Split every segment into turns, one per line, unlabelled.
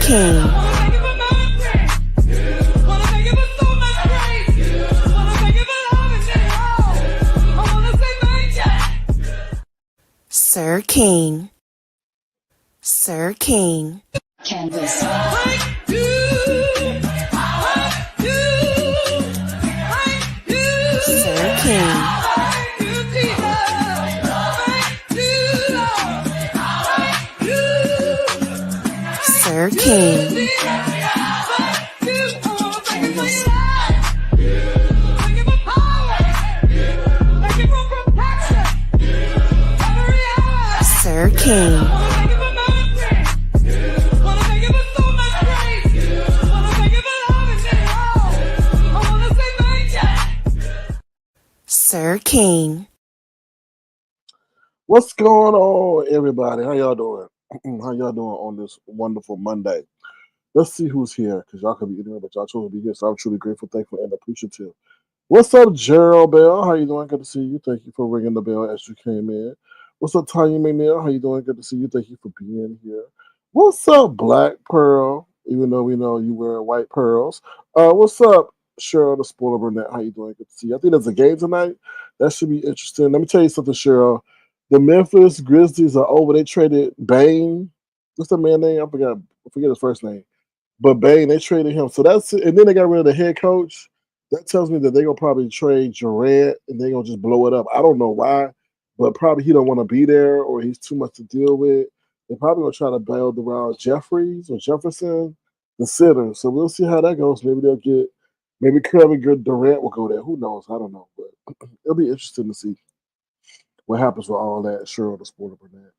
King. Sir King. Sir King.
Canvas.
Sir King. Sir King.
Canvas.
Sir King. Sir King.
What's going on, everybody? How y'all doing? How y'all doing on this wonderful Monday? Let's see who's here, because y'all could be anywhere, but y'all chose to be here, so I'm truly grateful, thankful, and appreciative. What's up, Gerald Bell? How you doing? Good to see you. Thank you for ringing the bell as you came in. What's up, Tanya McNeil? How you doing? Good to see you. Thank you for being here. What's up, Black Pearl? Even though we know you wear white pearls. What's up, Cheryl the Spoiler Burnett? How you doing? Good to see you. I think there's a game tonight. That should be interesting. Let me tell you something, Cheryl. The Memphis Grizzlies are over. They traded Bane. What's the man name? I forget his first name. But Bane, they traded him. So that's it. And then they got rid of the head coach. That tells me that they're gonna probably trade Durant and they're gonna just blow it up. I don't know why, but probably he don't want to be there or he's too much to deal with. They're probably gonna try to build around Jeffries or Jefferson, the center. So we'll see how that goes. Maybe Kevin Durant will go there. Who knows? I don't know. But it'll be interesting to see what happens with all that. Cheryl the Sporter Burnett.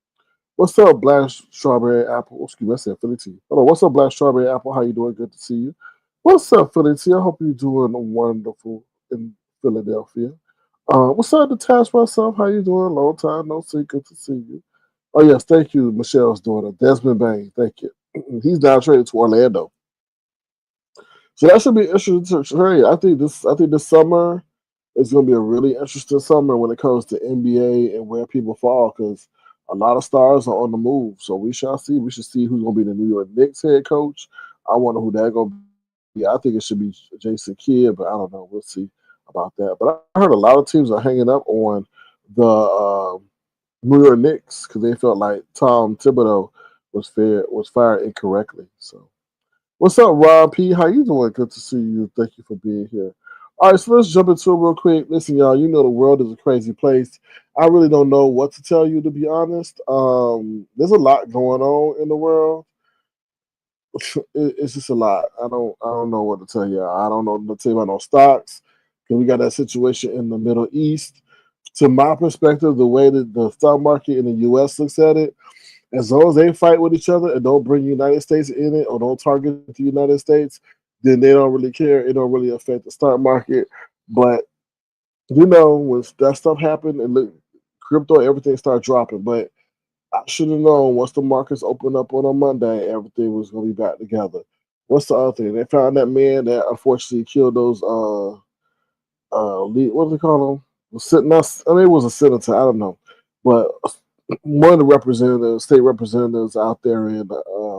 What's up, Black Strawberry Apple? Excuse me, I said Philly T. Hello, what's up, Black Strawberry Apple? How you doing? Good to see you. What's up, Philly T? I hope you're doing wonderful in Philadelphia. What's up, Detach Myself? How you doing? Long time no see. Good to see you. Oh, yes, thank you, Michelle's daughter, Desmond Bain. Thank you. He's now traded to Orlando. So that should be interesting to trade. I think this summer is going to be a really interesting summer when it comes to NBA and where people fall because a lot of stars are on the move. So we shall see. We should see who's going to be the New York Knicks head coach. I wonder who that's going to be. I think it should be Jason Kidd, but I don't know. We'll see about that. But I heard a lot of teams are hanging up on the New York Knicks because they felt like Tom Thibodeau was fired incorrectly. So. What's up, Rob P? How you doing? Good to see you. Thank you for being here. All right, so let's jump into it real quick. Listen, y'all, you know the world is a crazy place. I really don't know what to tell you, to be honest. There's a lot going on in the world. It's just a lot. I don't know what to tell you. I don't know what to tell you about no stocks because we got that situation in the Middle East. To my perspective, the way that the stock market in the U.S. looks at it, as long as they fight with each other and don't bring the United States in it or don't target the United States, then they don't really care. It don't really affect the stock market. But when that stuff happened and look, crypto, everything started dropping. But I should have known once the markets opened up on a Monday, everything was going to be back together. What's the other thing? They found that man that unfortunately killed those what do they call them? It was a senator. I don't know, but one of the state representatives out there in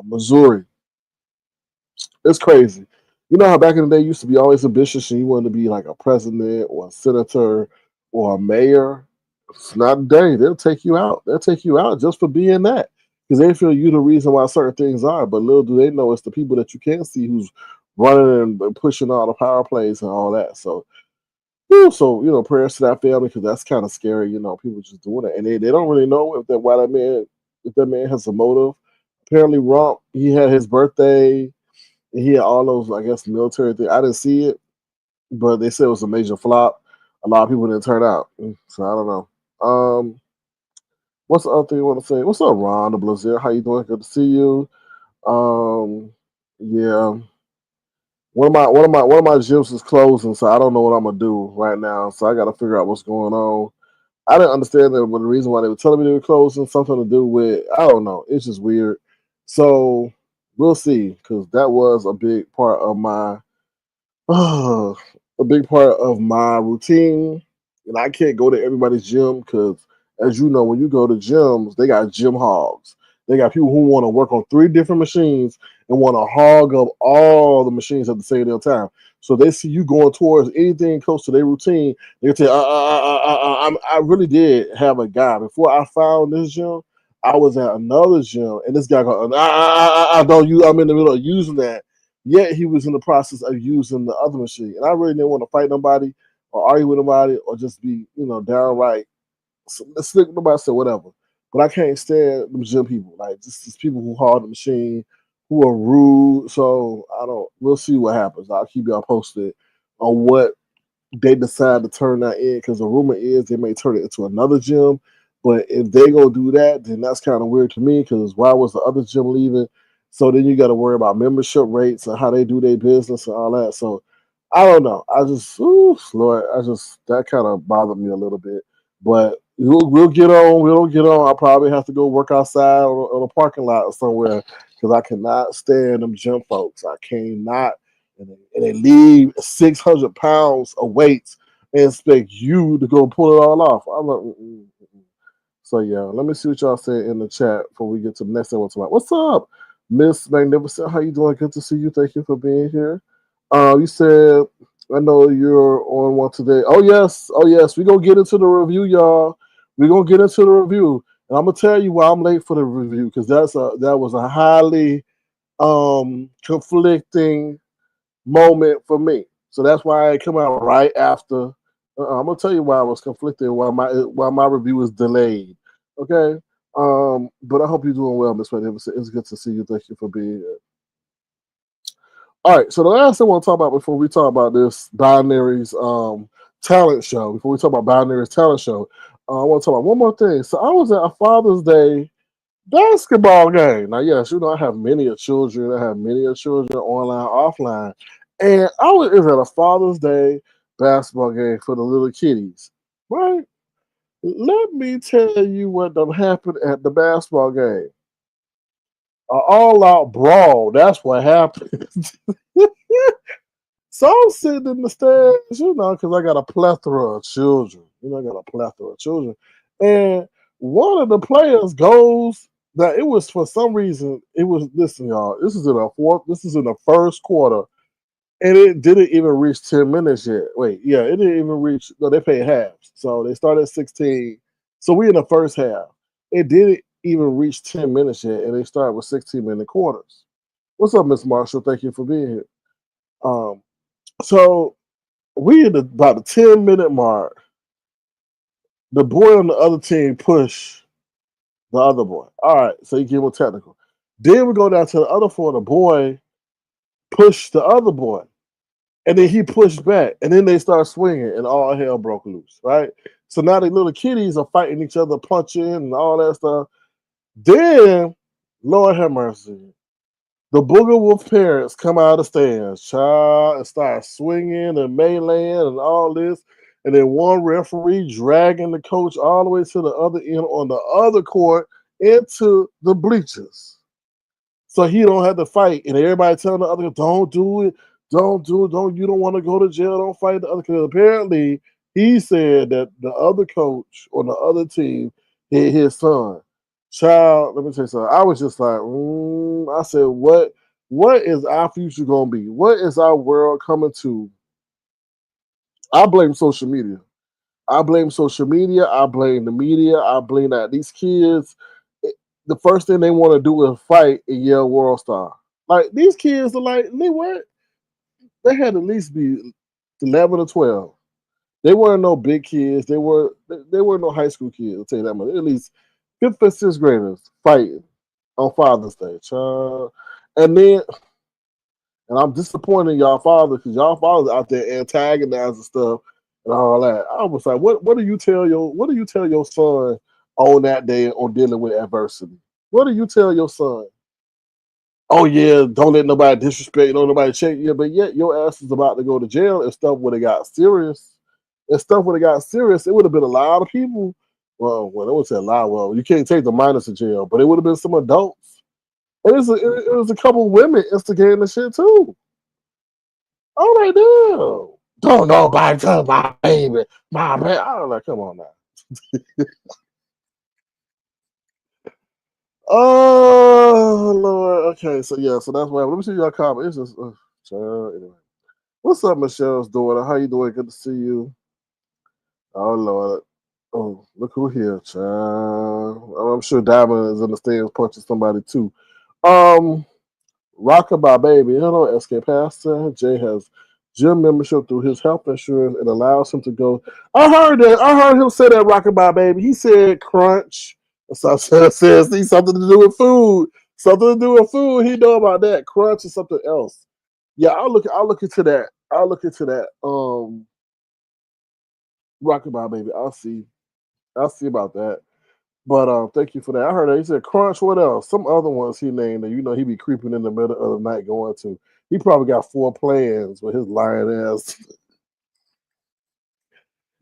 Missouri. It's crazy. You know how back in the day you used to be always ambitious and you wanted to be like a president or a senator or a mayor. It's not today. They'll take you out. They'll take you out just for being that because they feel you the reason why certain things are. But little do they know it's the people that you can't see who's running and pushing all the power plays and all that. So prayers to that family because that's kind of scary. People just doing it, and they don't really know if that man has a motive. Apparently, Rump he had his birthday, and he had all those I guess military things. I didn't see it, but they said it was a major flop. A lot of people didn't turn out, so I don't know. What's the other thing you want to say? What's up, Ron the Blazer? How you doing? Good to see you. Yeah. One of my gyms is closing, so I don't know what I'm gonna do right now. So I got to figure out what's going on. I didn't understand that, but the reason why they were telling me they were closing something to do with I don't know. It's just weird. So we'll see, because that was a big part of my routine, and I can't go to everybody's gym because, as you know, when you go to gyms, they got gym hogs. They got people who want to work on 3 different machines and want to hog up all the machines at the same time. So they see you going towards anything close to their routine. They say, I really did have a guy before I found this gym. I was at another gym, and this guy goes, don't you? I'm in the middle of using that. Yet he was in the process of using the other machine, and I really didn't want to fight nobody or argue with nobody or just be, downright slick with nobody. Say whatever. But I can't stand them gym people, like just people who hog the machine, who are rude. So I don't. We'll see what happens. I'll keep y'all posted on what they decide to turn that in, because the rumor is they may turn it into another gym. But if they go do that, then that's kind of weird to me, because why was the other gym leaving? So then you got to worry about membership rates and how they do their business and all that. So I don't know. I just, Lord, that kind of bothered me a little bit. But we'll get on. We'll get on. I'll probably have to go work outside on a parking lot or somewhere, because I cannot stand them gym folks. I cannot. And they leave 600 pounds of weights and expect you to go pull it all off. I'm like, So yeah, let me see what y'all say in the chat before we get to the next thing we'll talk about. What's up, Miss Magnificent? How you doing? Good to see you. Thank you for being here. You said, I know you're on one today. Oh yes. We're gonna get into the review, y'all. We're gonna get into the review. And I'm gonna tell you why I'm late for the review, because that was a highly conflicting moment for me. So that's why I come out right after. I'm gonna tell you why I was conflicted, why my review was delayed. Okay. But I hope you're doing well, Miss Magnificent. It's good to see you. Thank you for being here. All right. So the last thing I want to talk about before we talk about this Binary's talent show, before we talk about Binary's talent show, I want to talk about one more thing. So I was at a Father's Day basketball game. Now, yes, I have many of children. I have many of children online, offline. And I was at a Father's Day basketball game for the little kiddies. Right? Let me tell you what done happened at the basketball game. An all-out brawl. That's what happened. So I'm sitting in the stands, because I got a plethora of children. I got a plethora of children. And one of the players goes, that it was, for some reason, listen, y'all, this is in the first quarter, and it didn't even reach 10 minutes yet. Wait, yeah, it didn't even reach, no, they played halves. So they started at 16. So we in the first half. It didn't even reach 10 minutes yet, and they started with 16-minute quarters. What's up, Miss Marshall? Thank you for being here. So we at about the 10-minute mark. The boy on the other team pushed the other boy. All right, so you give him technical. Then we go down to the other floor. The boy pushed the other boy, and then he pushed back, and then they start swinging, and all hell broke loose. Right. So now the little kiddies are fighting each other, punching, and all that stuff. Then, Lord have mercy, the Booger Wolf parents come out of the stands, child, and start swinging and meleeing and all this. And then one referee dragging the coach all the way to the other end on the other court into the bleachers, so he don't have to fight. And everybody telling the other, don't do it, you don't want to go to jail, don't fight the other. Because apparently he said that the other coach on the other team hit his son. Child, let me tell you something. I was just like, I said, what is our future gonna be? What is our world coming to? I blame social media. I blame social media. I blame the media. I blame that these kids, the first thing they want to do is fight and yell World Star. Like, these kids are like, what? They had at least be 11 or 12. They weren't no big kids. They weren't no high school kids, I'll tell you that much. At least fifth and sixth graders fighting on Father's Day, child. And then, and I'm disappointed in y'all fathers, because y'all fathers out there antagonizing stuff and all that. I was like, what do you tell your son on that day on dealing with adversity? What do you tell your son? Oh yeah, don't let nobody disrespect, don't nobody check you, but yet your ass is about to go to jail if stuff would have got serious. If stuff would have got serious, it would have been a lot of people. Well, I would say a lot. Well, you can't take the minors to jail, but it would have been some adults. It was a couple women instigating the shit too. I'm like, dude, don't nobody touch my baby, my baby. I was like, come on now. Oh Lord. Okay, so yeah, so that's why. Let me see your comment. It's just child, anyway. What's up, Michelle's daughter? How you doing? Good to see you. Oh Lord. Oh, look who here, child. I'm sure Diamond is in the stands punching somebody too. Um, Rockabye Baby. Hello, SK Pastor. Jay has gym membership through his health insurance. It allows him to go. I heard that. I heard him say that, Rockabye Baby. He said crunch. So says he's something to do with food. Something to do with food. He know about that. Crunch is something else. Yeah, I'll look into that. I'll look into that. Rockabye Baby. I'll see. I'll see about that. But thank you for that. I heard that he said Crunch. What else? Some other ones he named that he be creeping in the middle of the night going to. He probably got 4 plans with his lying ass.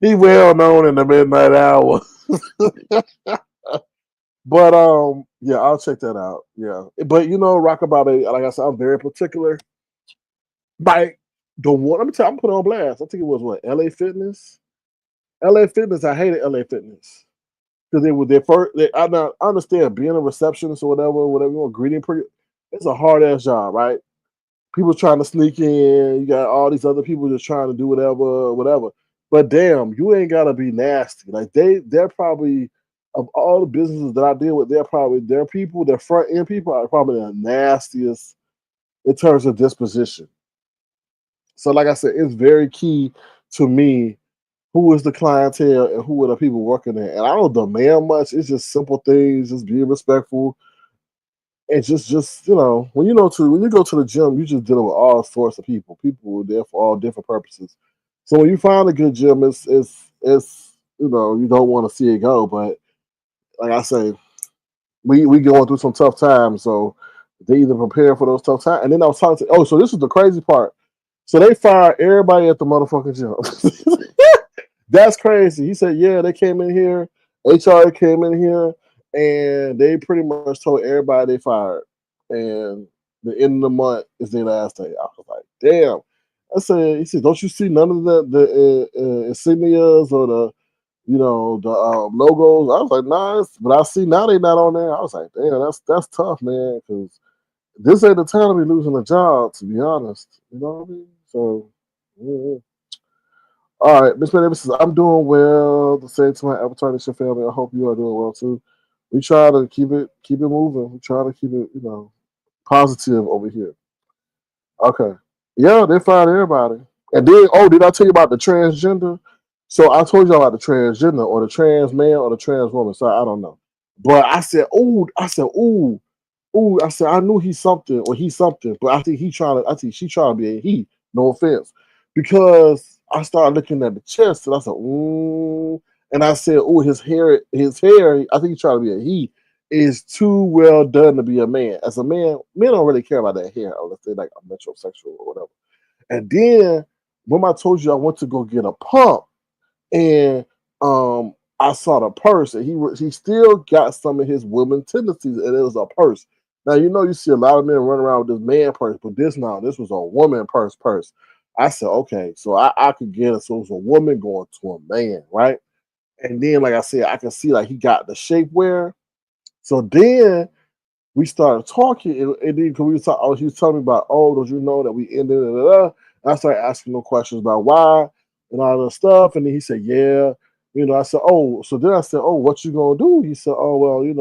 He well known in the midnight hour. But yeah, I'll check that out. Yeah, but Rockabye Baby, like I said, I'm very particular. Like the one, let me tell you, I'm put on blast. I think it was what LA Fitness. LA Fitness. I hated LA Fitness. Because they were their first. I understand being a receptionist or whatever you want, greeting. It's a hard ass job, right? People trying to sneak in. You got all these other people just trying to do whatever. But damn, you ain't gotta be nasty. Like they're probably of all the businesses that I deal with, their people, their front end people are probably the nastiest in terms of disposition. So, like I said, it's very key to me who is the clientele and who are the people working there. And I don't demand much. It's just simple things, just being respectful. And just when you go to the gym, you just dealing with all sorts of people. People are there for all different purposes. So when you find a good gym, it's you don't want to see it go. But like I say, we going through some tough times, so they either prepare for those tough times. And then I was talking to so this is the crazy part. So they fired everybody at the motherfucking gym. That's crazy. He said, yeah, they came in here, HR came in here, and they pretty much told everybody they fired. And the end of the month is their last day. I was like, damn. He said, don't you see none of the insignias or the logos? I was like, nah, but I see now they not on there. I was like, damn, that's tough, man, because this ain't the time to be losing a job, to be honest. You know what I mean? So, yeah. All right, Miss Davis says, I'm doing well. The same to my Avatar Nation family. I hope you are doing well too. We try to keep it moving. We try to keep it, positive over here. Okay. Yeah, they fired everybody. And then, did I tell you about the transgender? So I told you about the transgender or the trans man or the trans woman. So I don't know. But I said, I knew he's something or he's something, but I think she trying to be a he. No offense. Because I started looking at the chest and I said, ooh. And I said, oh, his hair, I think he's trying to be a he, is too well done to be a man. As a man, men don't really care about that hair unless they're like a metrosexual or whatever. And then when I told you I went to go get a pump, and I saw the purse, and he still got some of his woman tendencies, and it was a purse. Now you see a lot of men running around with this man purse, but this was a woman purse. I said, okay, so I could get it. So it was a woman going to a man, right? And then, like I said, I can see like he got the shapewear. So then we started talking, and then we was he was telling me about, don't you know that we ended it? I started asking him questions about why and all that stuff, and then he said, yeah. I said, so then I said, what you gonna do? He said, well, this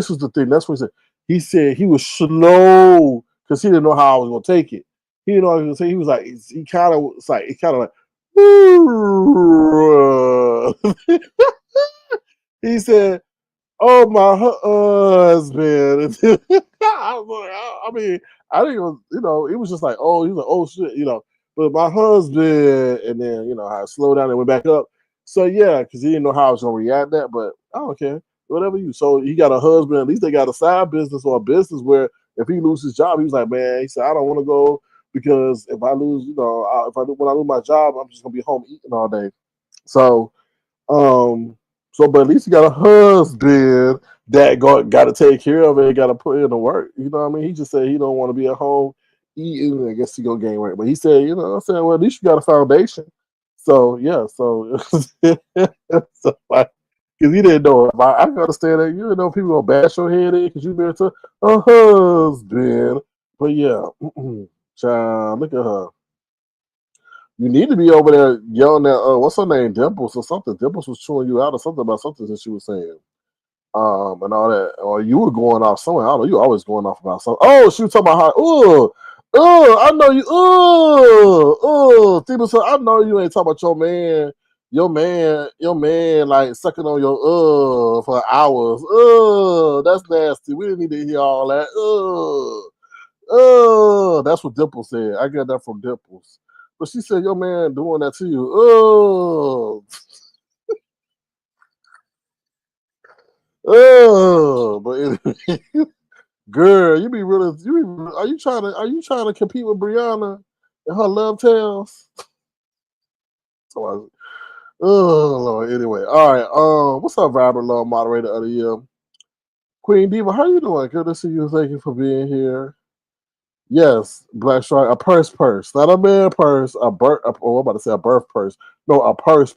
was the thing. That's what he said. He said he was slow because he didn't know how I was gonna take it. He didn't know what I was gonna say. He was like, he kind of was like, he said, oh, my husband. I mean, I didn't even, it was just like, he was like, oh shit. But my husband, and then, I slowed down and went back up. So yeah, because he didn't know how I was gonna react that, but I don't care. Whatever you. So he got a husband, at least they got a side business or a business where if he loses his job, he was like, man, he said, I don't want to go because if I lose, when I lose my job, I'm just gonna be home eating all day. So um, but at least he got a husband that got to take care of it, got to put in the work. You know what I mean? He just said he don't want to be at home eating. I guess he go gain weight, but he said, I said, well, at least you got a foundation. So yeah, so, so Because you didn't know it. I can understand that. You didn't know people gonna bash your head in because you married to a husband. But yeah, child, look at her. You need to be over there yelling at what's her name, Dimples or something. Dimples was chewing you out or something about something that she was saying. And all that, or you were going off somewhere. I don't know. You always going off about something. Oh, she was talking about how. I know you. People say, I know you ain't talking about your man, like sucking on your for hours. That's nasty. We didn't need to hear all that. That's what Dimple said. I got that from Dimples. But she said, your man doing that to you. But anyway. Girl, are you trying to compete with Brianna and her love tales? So Lord. Anyway, all right. What's up, Robert Love, moderator of the year? Queen Diva, how you doing? Good to see you. Thank you for being here. Yes, Black Shark, a purse, not a man purse, I'm about to say a birth purse. No, a purse.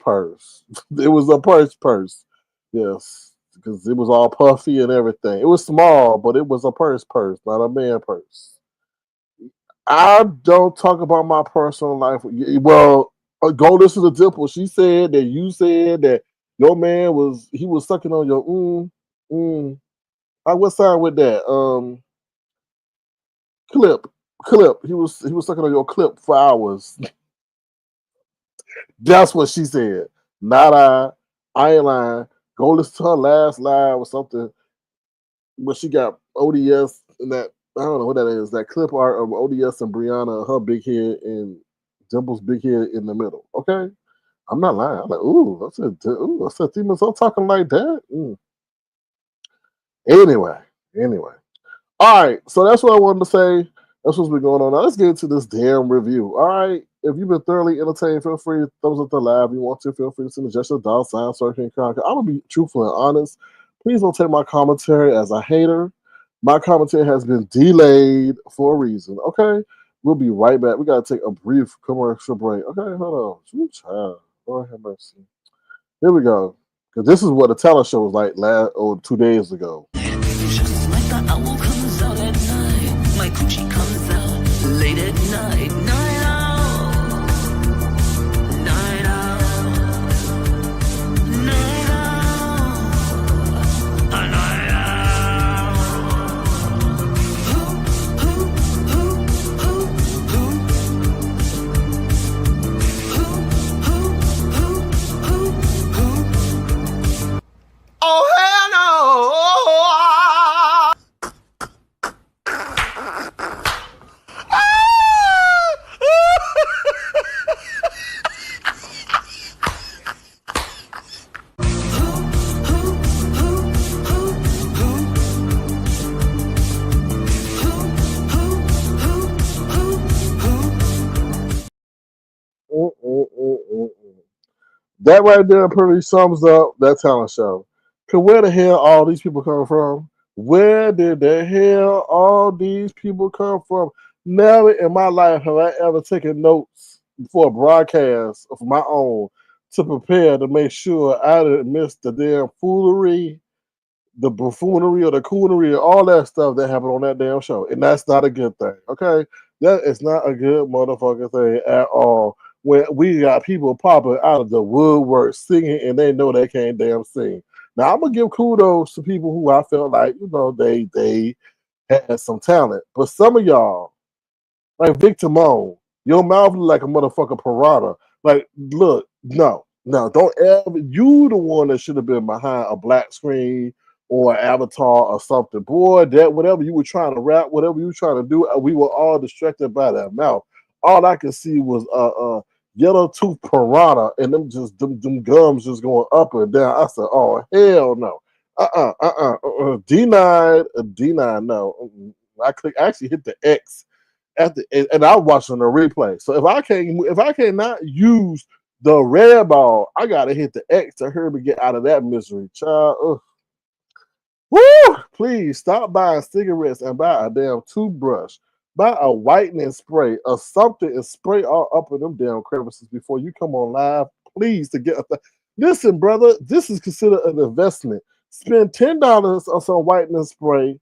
It was a purse. Yes, because it was all puffy and everything. It was small, but it was a purse, not a man purse. I don't talk about my personal life. Well, go listen to Dimple. She said that you said that your man was sucking on your mm. I what side with that? Clip. He was sucking on your clip for hours. That's what she said. Not I. I ain't lying. Go listen to her last live or something. But she got ODS and that I don't know what that is. That clip art of ODS and Brianna, her big head and Dimple's big head in the middle. Okay, I'm not lying. I'm like, I said, demons. I'm talking like that. Anyway. All right, so that's what I wanted to say. That's what's been going on. Now let's get into this damn review. All right, if you've been thoroughly entertained, feel free to thumbs up the live. If you want to, feel free to send a gesture, dollar sign, searching conquer. I'm gonna be truthful and honest. Please don't take my commentary as a hater. My commentary has been delayed for a reason. Okay, we'll be right back. We gotta take a brief commercial break. Okay, hold on. Child. Lord have mercy. Here we go. Because this is what the talent show was like 2 days ago.
Just like the owl comes out at night, my coochie comes out late at night. Night out, night out, night out, night out. Oh hell no!
That right there pretty sums up that talent show. Cause where the hell all these people come from? Where did the hell all these people come from? Never in my life have I ever taken notes for a broadcast of my own to prepare to make sure I didn't miss the damn foolery, the buffoonery or the coonery, all that stuff that happened on that damn show. And that's not a good thing. Okay? That is not a good motherfucking thing at all. When we got people popping out of the woodwork singing and they know they can't damn sing. Now I'm gonna give kudos to people who I felt like, they had some talent. But some of y'all, like Victor Moan, your mouth look like a motherfucking piranha. Like, look, no, don't ever. You the one that should have been behind a black screen or an avatar or something. Boy, that whatever you were trying to rap, whatever you were trying to do, we were all distracted by that mouth. All I could see was yellow tooth piranha and them gums just going up and down. I said, oh hell no. Denied, no. I actually hit the X and I was watching the replay. So if I cannot use the red ball, I gotta hit the X to hurry me get out of that misery, child. Ugh. Woo! Please stop buying cigarettes and buy a damn toothbrush. Buy a whitening spray or something and spray all up in them damn crevices before you come on live. Please to get Listen, brother, this is considered an investment. Spend $10 on some whitening spray,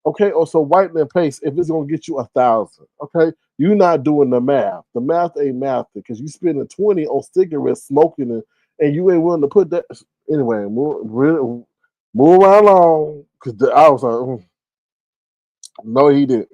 okay, or some whitening paste if it's gonna get you 1,000. Okay, you're not doing the math. The math ain't math because you spending 20 on cigarettes, smoking, and you ain't willing to put that. Anyway, move right along because I was like, no, he didn't.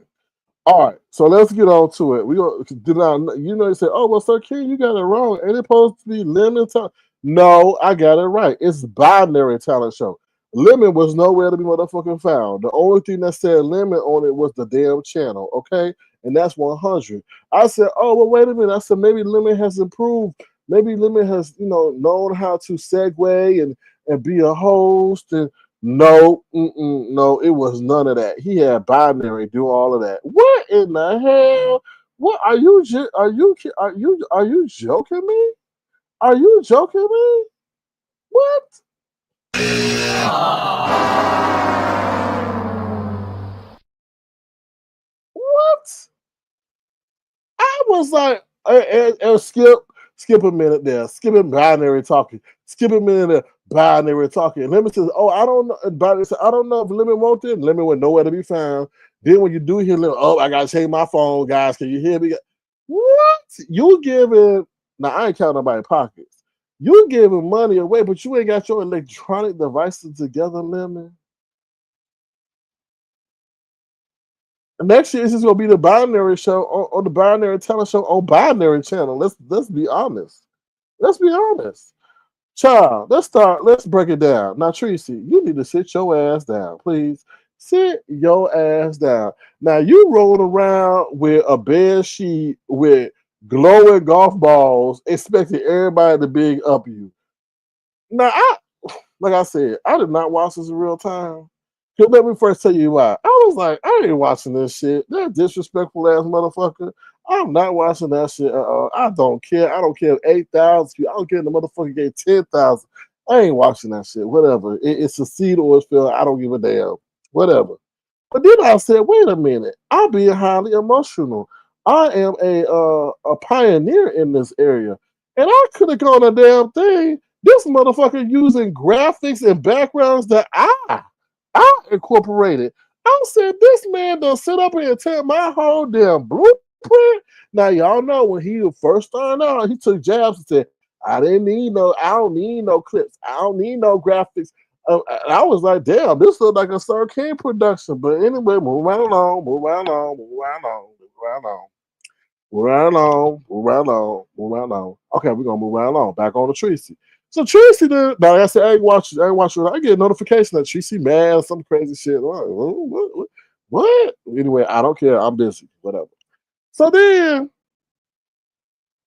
All right, so let's get on to it. We go. Did I? You know, you say, "Oh, well, Sir King, you got it wrong. Ain't it supposed to be lemon talent?" No, I got it right. It's binary talent show. Lemon was nowhere to be motherfucking found. The only thing that said lemon on it was the damn channel. Okay, and that's 100. I said, "Oh, well, wait a minute." I said, maybe lemon has improved. Maybe lemon has, known how to segue and be a host and no, no, it was none of that. He had binary do all of that. What in the hell? What are you? Are you joking me? Are you joking me? What? What? I was like, skip a minute there, skipping binary talking, skip a minute there, binary talking. Lemon says, "Oh, I don't know." Binary said, "I don't know if Lemon wants it." Lemon went nowhere to be found. Then when you do hear Lemon, "Oh, I gotta change my phone, guys. Can you hear me?" What? You giving? Now I ain't counting nobody's pockets. You giving money away, but you ain't got your electronic devices together, Lemon. Next year it's just gonna be the binary show on the binary talent show on binary channel. Let's be honest. Let's be honest. Child, let's start. Let's break it down. Now, Treecey, you need to sit your ass down, please. Sit your ass down. Now, you rolled around with a bed sheet with glowing golf balls, expecting everybody to big up you. Now, like I said, I did not watch this in real time. Let me first tell you why. I was like, I ain't watching this shit. That disrespectful ass motherfucker. I'm not watching that shit. I don't care. I don't care if 8,000. I don't care if the motherfucker gave 10,000. I ain't watching that shit. Whatever. It's a seed or it's failed. I don't give a damn. Whatever. But then I said, wait a minute. I'm being highly emotional. I am a pioneer in this area. And I could have gone a damn thing. This motherfucker using graphics and backgrounds that I incorporated. I said, this man done sit up here and tell my whole damn blueprint. Now y'all know when he first started out, he took jabs and said, I don't need no clips. I don't need no graphics. I was like, damn, this looks like a Sir King production. But anyway, move right along, move right along, move right along, move right along. Move right along, move right along, move right along. Okay, we're gonna move right along. Back on to Treecey. So Treecey, now like I said, I ain't watching. I get a notification that Treecey mad, some crazy shit. What? Anyway, I don't care. I'm busy. Whatever. So then,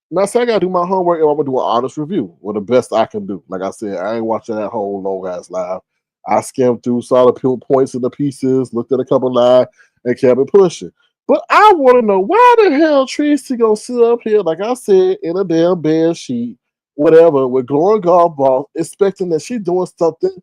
now say I gotta do my homework and I'm gonna do an honest review. Well, the best I can do. Like I said, I ain't watching that whole long ass live. I skimmed through, saw the points and the pieces, looked at a couple live, and kept it pushing. But I want to know why the hell Treecey gonna sit up here, like I said, in a damn bed sheet, whatever, with glowing golf balls, expecting that she doing something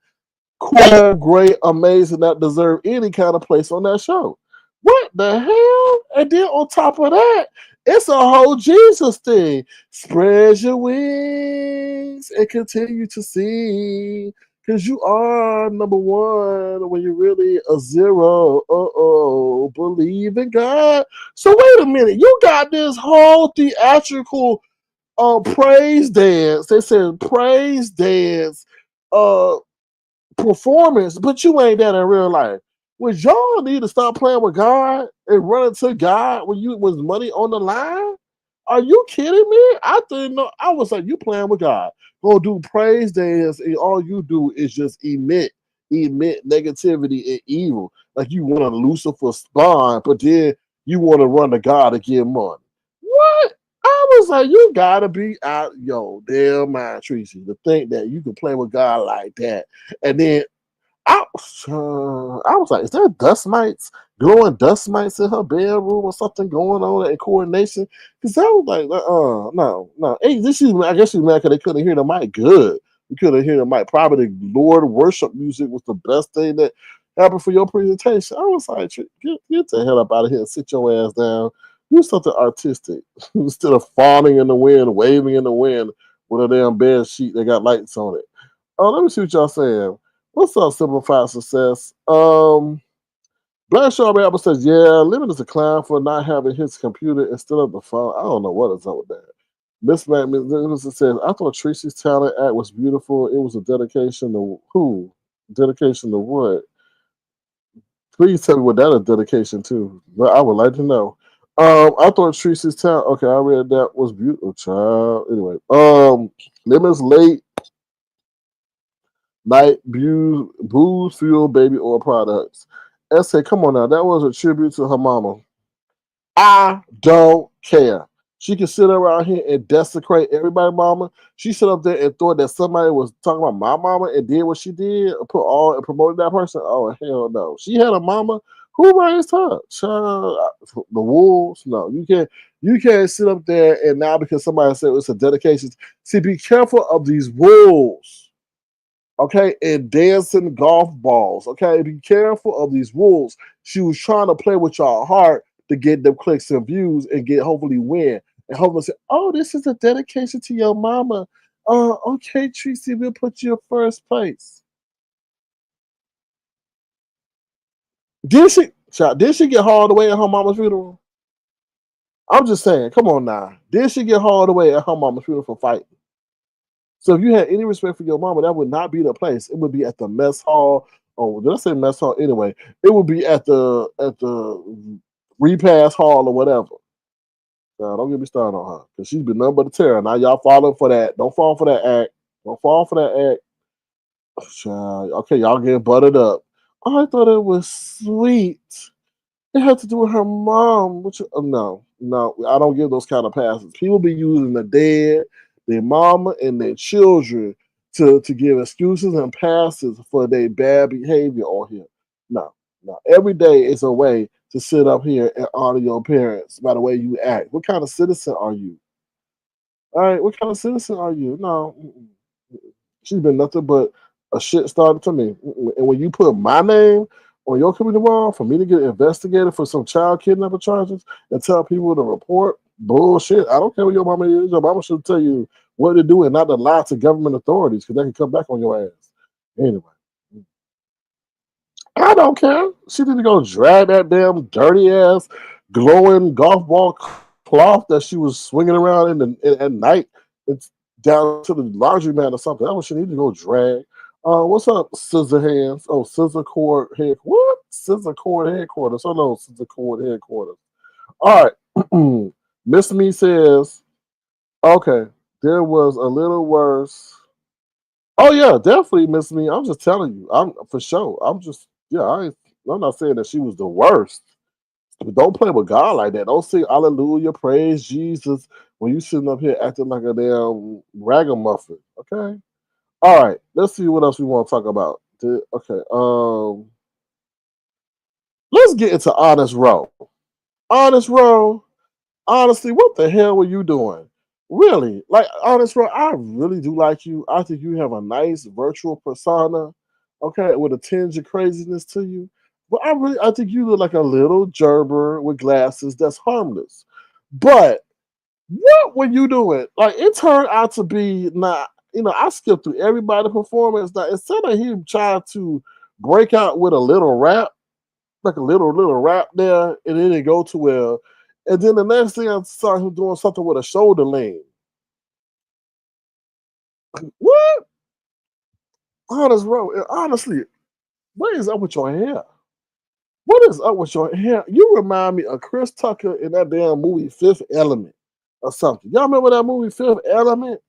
cool, great, amazing, that deserve any kind of place on that show. What the hell? And then on top of that, it's a whole Jesus thing. Spread your wings and continue to sing. Because you are number one when you're really a zero. Believe in God. So wait a minute. You got this whole theatrical praise dance. They said praise dance uh performance, but you ain't that in real life. Would y'all need to stop playing with God and running to God when you was money on the line? Are you kidding me? I didn't know. I was like, you playing with God. Go do praise dance, and all you do is just emit negativity and evil. Like you want to Lucifer spawn, but then you want to run to God to get money. What? I was like, you gotta be out, yo, damn mind, Treecey, to think that you can play with God like that. And then I was like, is there dust mites, glowing dust mites in her bedroom or something going on in coordination? Because I was like, no. Hey, I guess she's mad because they couldn't hear the mic good. We couldn't hear the mic. Probably the Lord worship music was the best thing that happened for your presentation. I was like, get the hell up out of here and sit your ass down. Do something artistic instead of fawning in the wind, waving in the wind, with a damn bed sheet that got lights on it. Oh, let me see what y'all saying. What's up, Simplified Success? Black Strawberry Apple says, yeah, Lemon is a clown for not having his computer instead of the phone. I don't know what is up with that. Miss Magnificent says, I thought Treecey's talent act was beautiful. It was a dedication to who? Dedication to what? Please tell me what that is dedication to. But I would like to know. I thought Treecey's talent. Okay, I read that was beautiful, child. Anyway, Lemon's late night booze fuel baby oil products. SA, come on now, that was a tribute to her mama. I don't care. She can sit around here and desecrate everybody's mama. She sit up there and thought that somebody was talking about my mama and did what she did, put all and promoted that person. Oh hell no. She had a mama. Who raised her? Child, the wolves? No, you can't. You can't sit up there and now because somebody said it's a dedication. See, be careful of these wolves. Okay, and dancing golf balls. Okay, be careful of these wolves. She was trying to play with your heart to get them clicks and views and get hopefully win. And hopefully say, oh, this is a dedication to your mama. Okay, Treecey, we'll put you in first place. Did she get hauled away at her mama's funeral? I'm just saying, come on now. Did she get hauled away at her mama's funeral for fighting? So if you had any respect for your mama, that would not be the place. It would be at the mess hall. Oh, did I say mess hall? Anyway, it would be at the repast hall or whatever. Don't get me started on her because she's been nothing but a terror. Now y'all falling for that. Don't fall for that act. Don't fall for that act. Okay, y'all getting buttered up. Oh, I thought it was sweet. It had to do with her mom. Which no, I don't give those kind of passes. People be using the dead, their mama, and their children to give excuses and passes for their bad behavior on here. No, no. Every day is a way to sit up here and honor your parents by the way you act. What kind of citizen are you? All right, what kind of citizen are you? No, she's been nothing but a shit starter to me. And when you put my name on your community wall for me to get investigated for some child kidnapping charges and tell people to report, bullshit. I don't care what your mama is. Your mama should tell you what to do and not to lie to government authorities because they can come back on your ass. Anyway, I don't care. She need to go drag that damn dirty ass glowing golf ball cloth that she was swinging around at night. It's down to the laundromat or something. That's what she need to go drag. What's up, Scissor Hands? Oh, Scissor Cord Head. What? Scissor Cord Headquarters. Oh no, Scissor Cord Headquarters. All right. Miss Me says, okay, there was a little worse. Oh yeah, definitely Miss Me. I'm just telling you. I'm for sure. I'm not saying that she was the worst. But don't play with God like that. Don't sing hallelujah, praise Jesus when you sitting up here acting like a damn ragamuffin. Okay. All right. Let's see what else we want to talk about. Okay. Let's get into Honest Row. Honest Row. Honestly, what the hell were you doing? Really? Like, Honest Row, I really do like you. I think you have a nice virtual persona, okay, with a tinge of craziness to you. But I think you look like a little gerber with glasses that's harmless. But what were you doing? Like, it turned out to be not, I skipped through everybody's performance. Now, instead of him trying to break out with a little rap, like a little rap there, and then it go to well. And then the next thing I saw him doing something with a shoulder lean. What? Honest, bro. Honestly, what is up with your hair? What is up with your hair? You remind me of Chris Tucker in that damn movie Fifth Element or something. Y'all remember that movie Fifth Element?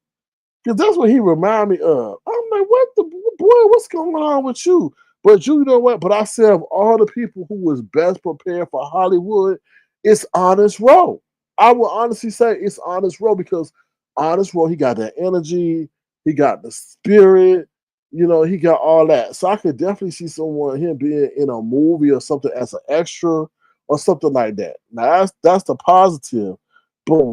Because that's what he remind me of. I'm like, what the boy? What's going on with you? But you know what? But I said of all the people who was best prepared for Hollywood, it's Honest Row. I will honestly say it's Honest Row because Honest Row, he got that energy, he got the spirit, he got all that. So I could definitely see someone him being in a movie or something as an extra or something like that. Now that's the positive. But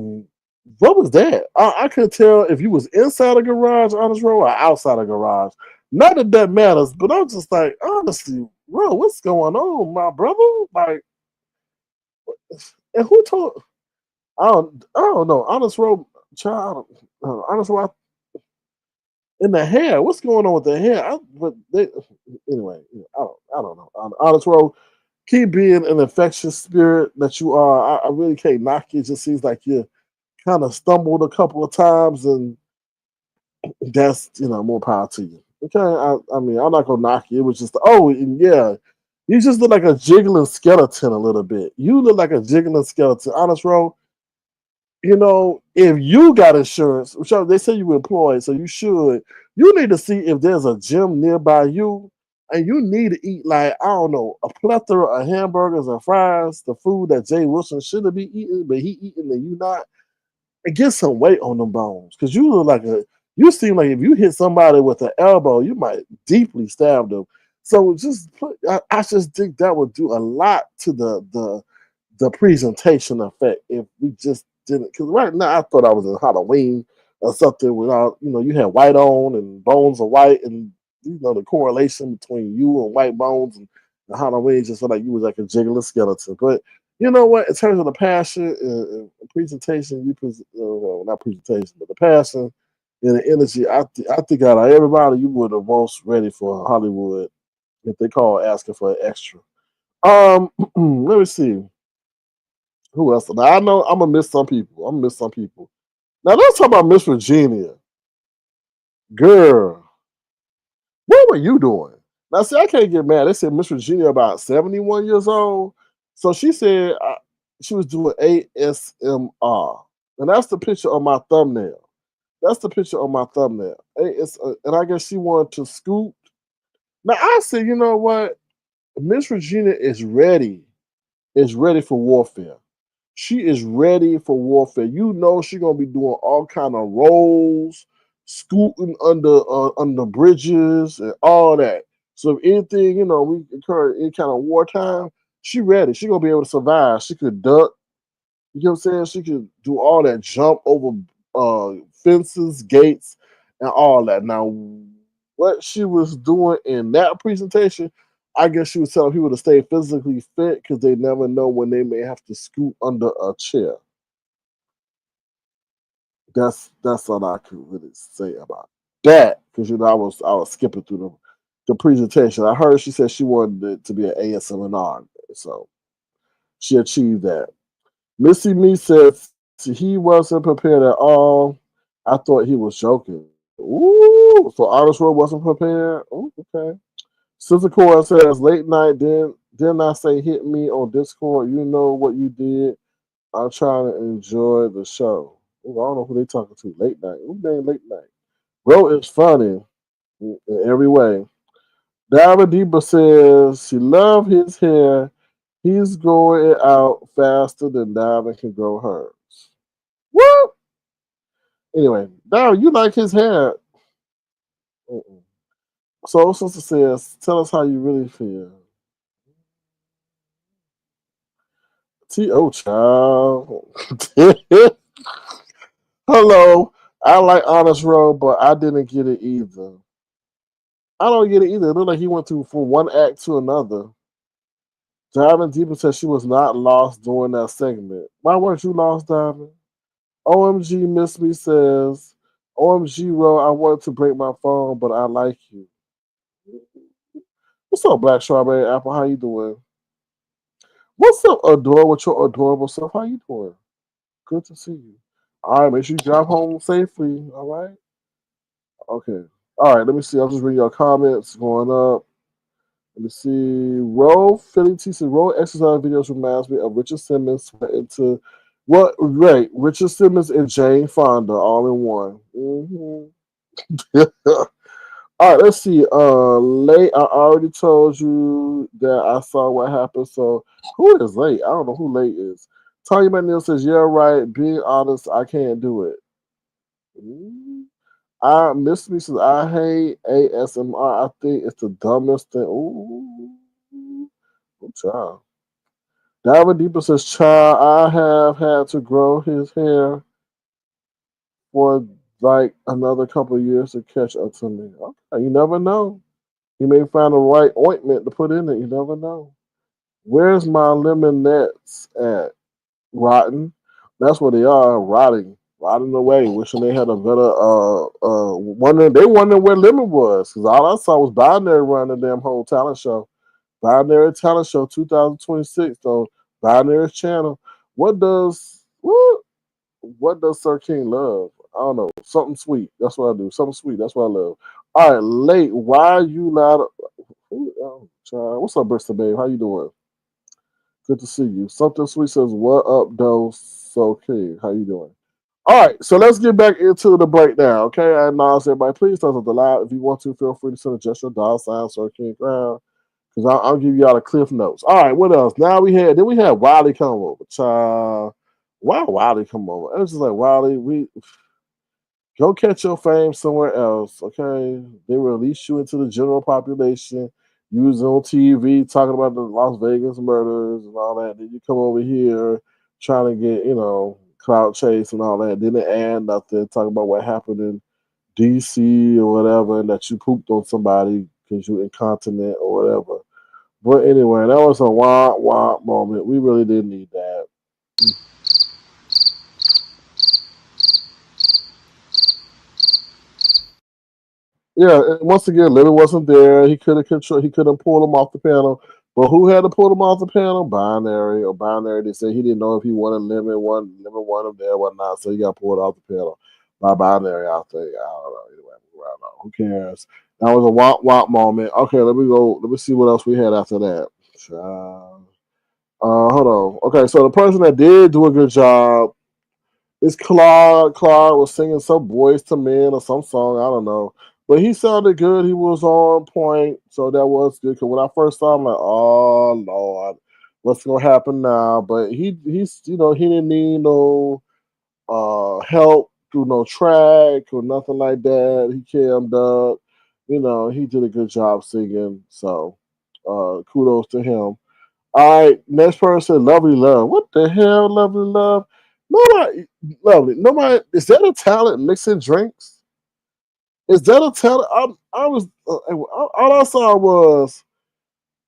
what was that? I couldn't tell if you was inside a garage, Honest Row, or outside a garage. Not that that matters, but I'm just like, honestly, bro, what's going on, my brother? Like, and who told? I don't know. Honest Row, child. Honest Row. And the hair, what's going on with the hair? Anyway, I don't know. Honest Road, keep being an infectious spirit that you are. I really can't knock you. It just seems like you kind of stumbled a couple of times, and that's more power to you. Okay, I mean I'm not gonna knock you. It was just and yeah, you just look like a jiggling skeleton a little bit. You look like a jiggling skeleton. Honest Road, if you got insurance, which they say you employed, so you need to see if there's a gym nearby you, and you need to eat like I don't know a plethora of hamburgers and fries, the food that Jay Wilson should be eating, but he eating and you not, and get some weight on them bones, because you seem like if you hit somebody with an elbow, you might deeply stab them. So I just think that would do a lot to the presentation effect if we just didn't. Because right now I thought I was in Halloween or something without you had white on and bones are white, and the correlation between you and white bones and Halloween just felt like you was like a jiggling skeleton. But you know what? In terms of the passion and presentation, well, not presentation, but the passion and the energy, I think out of everybody, you were the most ready for Hollywood if they call asking for an extra. Let me see. Who else? Now I know I'm gonna miss some people. I'm gonna miss some people. Now let's talk about Miss Virginia. Girl, what were you doing? Now see, I can't get mad. They said Miss Virginia about 71 years old. So she said she was doing ASMR. And that's the picture on my thumbnail. That's the picture on my thumbnail. And I guess she wanted to scoot. Now I said, you know what? Miss Virginia is ready for warfare. She is ready for warfare. You know she's gonna be doing all kind of rolls, scooting under bridges and all that. So if anything, we incur any kind of wartime, she ready. She gonna be able to survive. She could duck. You know what I'm saying? She could do all that, jump over fences, gates, and all that. Now, what she was doing in that presentation, I guess she was telling people to stay physically fit because they never know when they may have to scoot under a chair. That's all I could really say about that, because I was skipping through the presentation. I heard she said she wanted it to be an ASMR, so she achieved that. Missy Me says he wasn't prepared at all. I thought he was joking. Ooh, so Honest Road wasn't prepared. Ooh, okay. Sister Cora says late night. Didn't I say hit me on Discord? You know what you did. I'm trying to enjoy the show. Ooh, I don't know who they talking to. Late night. Who named late night? Bro is funny in every way. Diamond Deepa says she love his hair. He's growing it out faster than Diamond can grow hers. What? Anyway, Diamond, you like his hair. Mm-mm. So sister says, tell us how you really feel. T.O. child. Hello. I like Honest Road, but I didn't get it either. I don't get it either. It looked like he went from one act to another. Diamond Deepa said she was not lost during that segment. Why weren't you lost, Diamond? OMG Miss Me says, OMG Ro, I wanted to break my phone, but I like you. What's up, Black Strawberry Apple? How you doing? What's up, Adore, with your adorable self? How you doing? Good to see you. All right, make sure you drive home safely. All right? Okay. All right, let me see. I'll just read your comments going up. Let me see. Roll Philly T says roll exercise videos reminds me of Richard Simmons into what? Right, Richard Simmons and Jane Fonda all in one. All right, let's see. Late. I already told you that I saw what happened. So who is late? I don't know who late is. Tanya McNeil says, "Yeah, right. Being honest, I can't do it." I Miss Me says, "I hate ASMR. I think it's the dumbest thing." Ooh, oh, child. Diamond Deeper says, "Child, I have had to grow his hair for like another couple of years to catch up to me." Okay, you never know. You may find the right ointment to put in it. You never know. Where's my lemonettes at? Rotten. That's what they are, rotting. riding away, wishing they had a better wondering they wondering where Lemon was because all I saw was Binary running the damn whole talent show. Binary Talent Show 2026 on Binary's channel. What does Sir King love? I don't know. Something sweet. That's what I do. Something sweet. That's what I love. All right, late. Why are you loud? Oh, child. What's up, Bristol babe? How you doing? Good to see you. Something sweet says, "What up, though, So King? How you doing?" All right, so let's get back into the breakdown. Okay, I acknowledge everybody. Please tell us the loud. If you want to, feel free to send a gesture, dollar sign, Sir King Crown. Because I'll give you all the cliff notes. All right, what else? Then we had Wiley come over. Child, why Wiley come over? It was just like Wiley, we go catch your fame somewhere else. Okay, they release you into the general population. You was on TV talking about the Las Vegas murders and all that. Then you come over here trying to get clout chase and all that. Didn't add nothing. Talking about what happened in DC or whatever, and that you pooped on somebody because you incontinent or whatever. But anyway, that was a wah wah moment. We really didn't need that. Yeah, and once again, Little wasn't there. He could have control. He couldn't pull him off the panel. But who had to pull him off the panel? Binary or Binary. They said he didn't know if he wanted Lemon wanted him there, whatnot. So he got pulled off the panel by Binary. I think I don't know. Anyway, I don't know. Who cares? That was a womp womp moment. Okay, let me go. Let me see what else we had after that. Hold on. Okay, so the person that did do a good job is Claude. Claude was singing some Boys to Men or some song. I don't know. But he sounded good. He was on point. So that was good. Because when I first saw him, I'm like, oh, Lord, what's going to happen now? But he didn't need no help through no track or nothing like that. He cammed up. He did a good job singing. So kudos to him. All right, next person, Lovely Love. What the hell, Lovely Love? Nobody, Lovely. Nobody. Is that a talent mixing drinks? Is that a talent? I was. All I saw was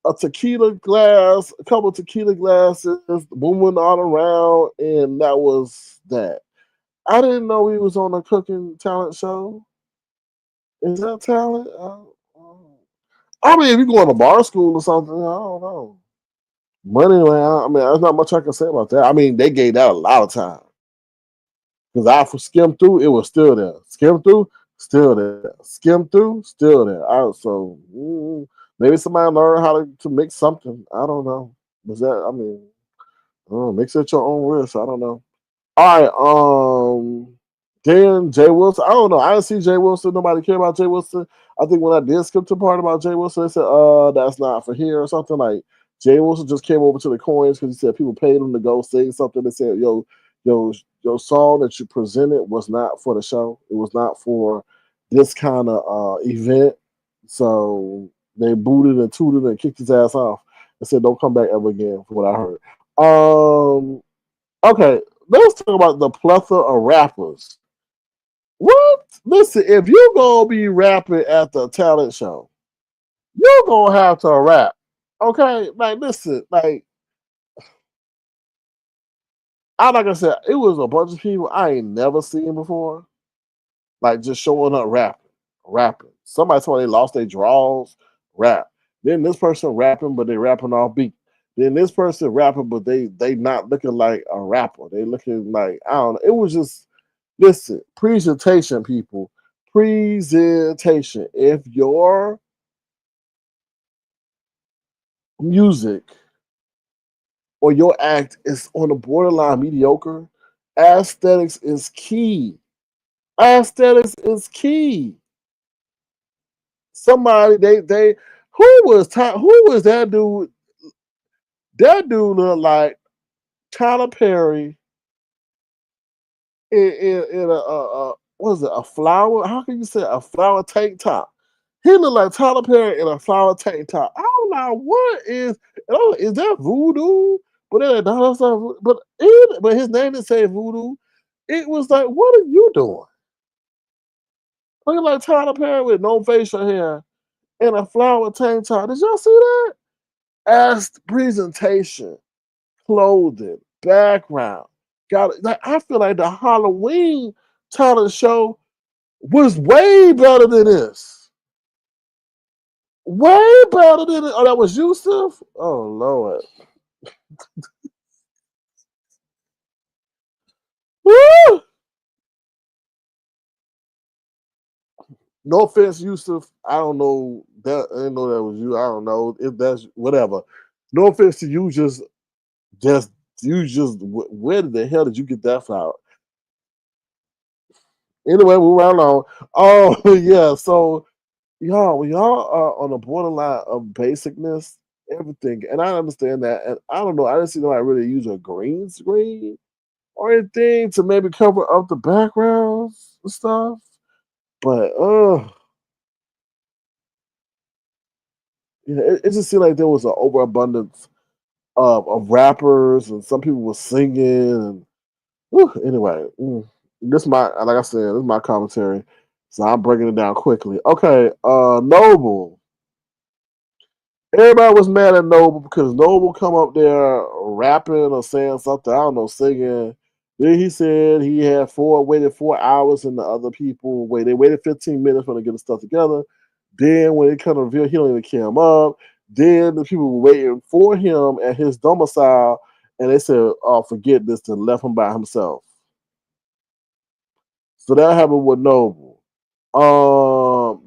a tequila glass, a couple of tequila glasses, moving all around, and that was that. I didn't know he was on a cooking talent show. Is that talent? I mean, if you go to bar school or something, I don't know. Money Land. I mean, there's not much I can say about that. I mean, they gave that a lot of time because I skimmed through, it was still there. Skim through, still there. Skim through, still there. Maybe somebody learned how to mix something. I don't know. Was that? I mean, I don't know, mix at your own risk. I don't know. All right. Then Jay Wilson. I don't know. I didn't see Jay Wilson. Nobody care about Jay Wilson. I think when I did skip to the part about Jay Wilson, they said, that's not for here or something like Jay Wilson just came over to the coins because he said people paid him to go sing something. They said, your song that you presented was not for the show. It was not for this kind of event. So they booted and tooted and kicked his ass off and said, don't come back ever again, from what I heard. Okay, let's talk about the plethora of rappers. What? Listen, if you're gonna be rapping at the talent show, you're gonna have to rap. Okay? Like, listen, like like I said, it was a bunch of people I ain't never seen before. Like just showing up rapping. Somebody told me they lost their draws, rap. Then this person rapping, but they rapping off beat. Then this person rapping, but they not looking like a rapper. They looking like I don't know. It was just listen, presentation, people. Presentation. If your music or your act is on the borderline mediocre, aesthetics is key. Aesthetics is key. Somebody they who was that dude? That dude looked like Tyler Perry in a what is it, a flower? How can you say a flower tank top? He looked like Tyler Perry in a flower tank top. I don't know what is that voodoo? But that's not, but his name didn't say voodoo. It was like, what are you doing? Looking like Tyler Perry with no facial hair and a flower tank top. Did y'all see that? As presentation, clothing, background. got like I feel like the Halloween talent show was way better than this. Way better than it. Oh, that was Yusuf? Oh Lord. Woo! No offense, Yusuf. I don't know that. I didn't know that was you. I don't know if that's whatever. No offense to you. Just you. Just where the hell did you get that flower? Anyway, we right along. Oh yeah. So y'all, when y'all are on the borderline of basicness, everything, and I understand that, and I don't know. I didn't see nobody really use a green screen or anything to maybe cover up the backgrounds and stuff. But yeah, it just seemed like there was an overabundance of rappers and some people were singing and anyway, this my like I said, this is my commentary. So I'm breaking it down quickly. Okay, Noble. Everybody was mad at Noble because Noble come up there rapping or saying something, I don't know, singing. Then he said he had waited 4 hours and the other people they waited 15 minutes for them to get the stuff together. Then when it kind of revealed he don't even came up, then the people were waiting for him at his domicile and they said, oh, forget this, and left him by himself. So that happened with Noble.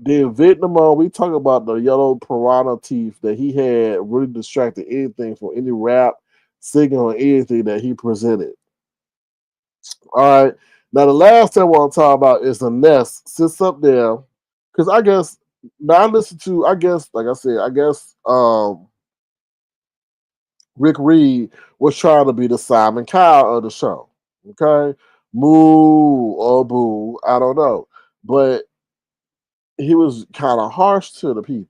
Then Vietnam, we talk about the yellow piranha teeth that he had really distracted anything from any rap, singing, or anything that he presented. All right. Now the last thing I want to talk about is the nest sits up there because I guess now I listen to I guess like I said I guess Rick Reed was trying to be the Simon Cowell of the show. Okay, moo or boo, I don't know, but he was kind of harsh to the people.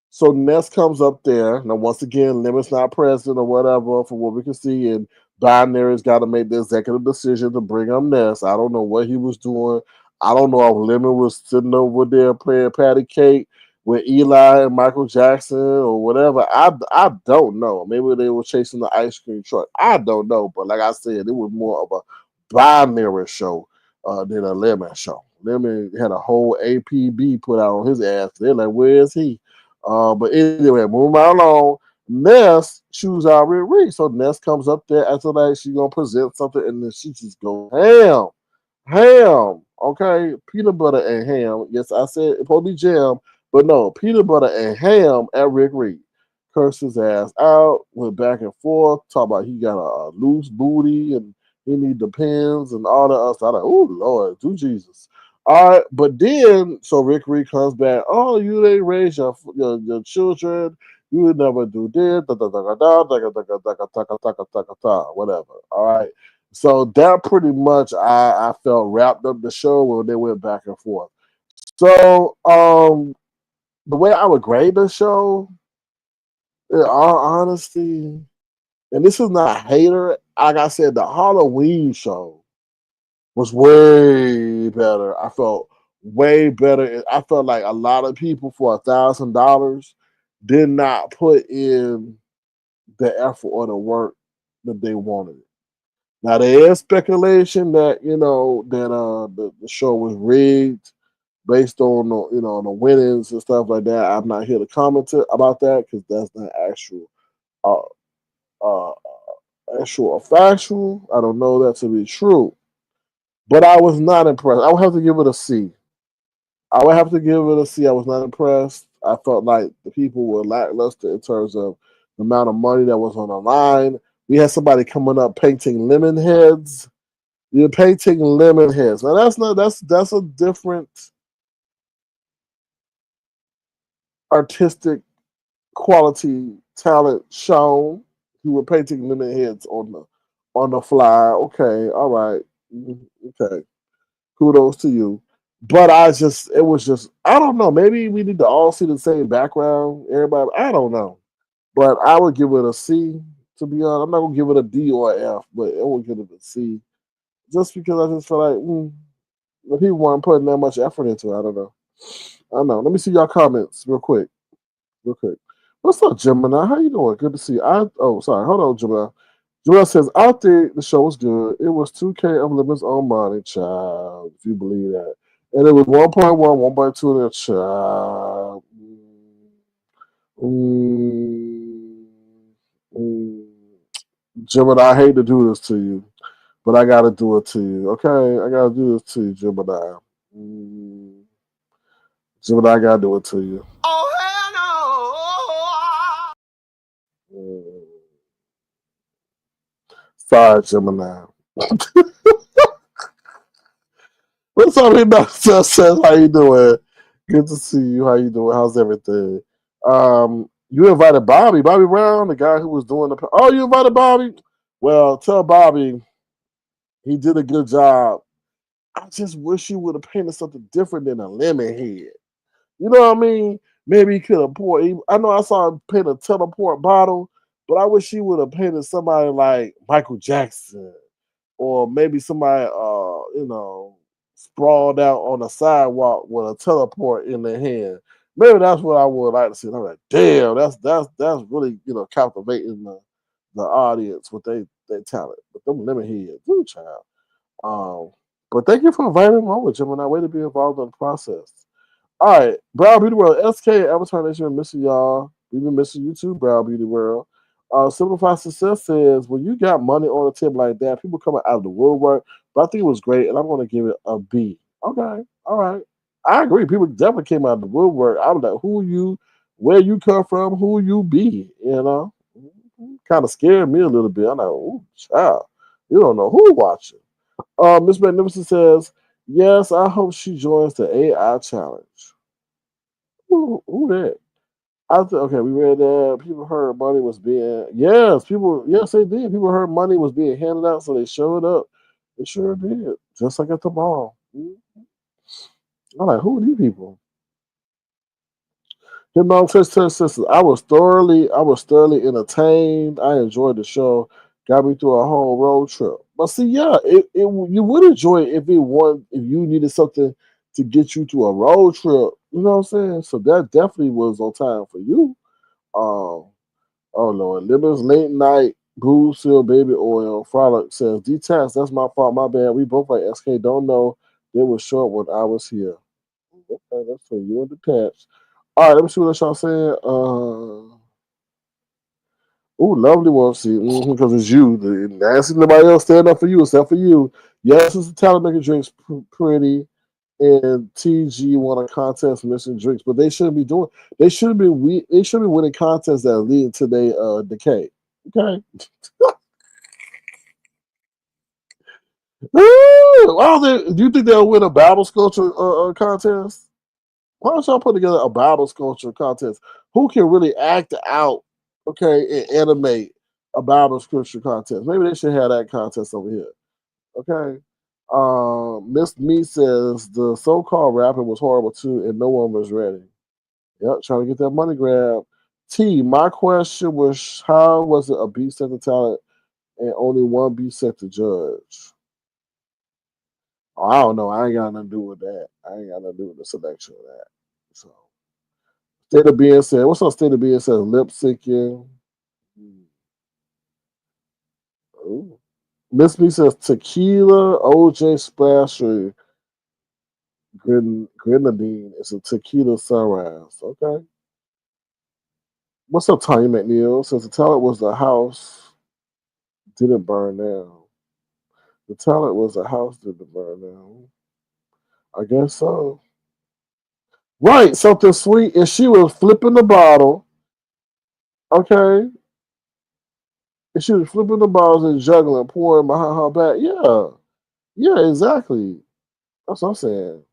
So Ness comes up there. Now, once again, Lemon's not present or whatever, from what we can see. And Binary's got to make the executive decision to bring up Ness. I don't know what he was doing. I don't know if Lemon was sitting over there playing patty cake with Eli and Michael Jackson or whatever. I don't know. Maybe they were chasing the ice cream truck. I don't know. But like I said, it was more of a Binary show than a Lemon show. Lemon had a whole APB put out on his ass. They're like, where is he? But anyway, moving right along. Ness choose out Rick Reed. So Ness comes up there after like she's gonna present something, and then she just goes ham. Okay, peanut butter and ham. Yes, I said it's supposed to be jam, but no, peanut butter and ham at Rick Reed. Cursed his ass out, went back and forth, talk about he got a loose booty and he need the pins and all the other stuff. I'm like, oh Lord, do Jesus. All right, but then so Rick Reed comes back. Oh, you didn't raise your children. You would never do this. Whatever. All right. So that pretty much I felt wrapped up the show when they went back and forth. So the way I would grade the show, in all honesty, and this is not a hater. Like I said, the Halloween show was way better. I felt way better. I felt like a lot of people for $1,000 did not put in the effort or the work that they wanted. Now there is speculation that the show was rigged based on the winnings and stuff like that. I'm not here to comment about that because that's not uh, uh, actual or factual. I don't know that to be true. But I was not impressed. I would have to give it a C. I would have to give it a C. I was not impressed. I felt like the people were lackluster in terms of the amount of money that was on the line. We had somebody coming up painting lemon heads. You're painting lemon heads. Now that's a different artistic quality talent shown. You were painting lemon heads on the fly. Okay, all right. Okay. Kudos to you. But it was just, I don't know. Maybe we need to all see the same background. Everybody, I don't know. But I would give it a C, to be honest. I'm not going to give it a D or an F, but I would give it a C. Just because I just feel like the people weren't putting that much effort into it. I don't know. I don't know. Let me see y'all comments real quick. Real quick. What's up, Gemini? How you doing? Good to see you. Sorry. Hold on, Gemini. Joel says, I think the show was good. It was 2K of Lemons on money, child, if you believe that. And it was 1.1, 1.2 in there, child. Mm, mm. Gemini, I hate to do this to you, but I got to do it to you. Okay? I got to do this to you, Gemini. Mm, Gemini, I got to do it to you.
Oh, hell no.
Mm. Sorry, Gemini. What's up, everybody? Says, how you doing? Good to see you. How you doing? How's everything? You invited Bobby Brown, the guy who was doing the. Oh, you invited Bobby? Well, tell Bobby he did a good job. I just wish you would have painted something different than a lemon head. You know what I mean? Maybe he could have poured. I know I saw him paint a teleport bottle, but I wish he would have painted somebody like Michael Jackson or maybe somebody, sprawled out on the sidewalk with a teleport in their hand. Maybe that's what I would like to see. And I'm like, damn, that's really captivating the audience with their talent. But them lemon heads, ooh, child. Um, but thank you for inviting me over, Jim, and I way to be involved in the process. All right, Brown Beauty World, SK, Avatar Nation, been missing y'all. We've been missing you too, Brown Beauty World. Simplified Success says, when you got money on the table like that, people coming out of the woodwork, but I think it was great, and I'm going to give it a B. Okay, all right. I agree. People definitely came out of the woodwork. I was like, who you, where you come from, who you be, you know? Kind of scared me a little bit. I'm like, oh, child, you don't know who watching. Miss Magnificent says, yes, I hope she joins the AI challenge. Who that? Okay, we read that. People heard money was being, yes, they did. People heard money was being handed out, so they showed up. They sure did. Just like at the mall. I'm like, who are these people? Hitman Test Sisters. I was thoroughly entertained. I enjoyed the show. Got me through a whole road trip. But see, yeah, you would enjoy it if you needed something to get you to a road trip. You know what I'm saying? So that definitely was on time for you. Um, oh Lord, Lemons late night booze filled baby oil. Frolic says, detached. That's my fault. My bad. We both like SK. Don't know. They were short when I was here. Okay, that's for you and detached. All right, let me see what y'all saying. Lovely one. See, because it's you. I see nobody else stand up for you except for you. Yes, it's the talent making drinks pretty, and TG won a contest missing drinks, but they shouldn't be doing. They shouldn't be. They shouldn't be winning contests that lead to their decay. Okay. Do you think they'll win a Bible sculpture contest? Why don't y'all put together a Bible sculpture contest? Who can really act out, okay, and animate a Bible scripture contest? Maybe they should have that contest over here. Okay. Miss Me says the so-called rapper was horrible too, and no one was ready. Yep, trying to get that money grab. T, my question was, how was it a B set to talent and only one B set to judge? Oh, I don't know. I ain't got nothing to do with that. I ain't got nothing to do with the selection of that. So, State of Being said, what's up, State of Being says, lip syncing. Ooh. Miss Me says, tequila, OJ Splash, or grenadine. It's a tequila sunrise. Okay. What's up, Tanya McNeil? Since the talent was the house, didn't burn down. The talent was the house, didn't burn down. I guess so. Right, something sweet. And she was flipping the bottle. Okay. And she was flipping the bottles and juggling, pouring behind her back. Yeah. Yeah, exactly. That's what I'm saying.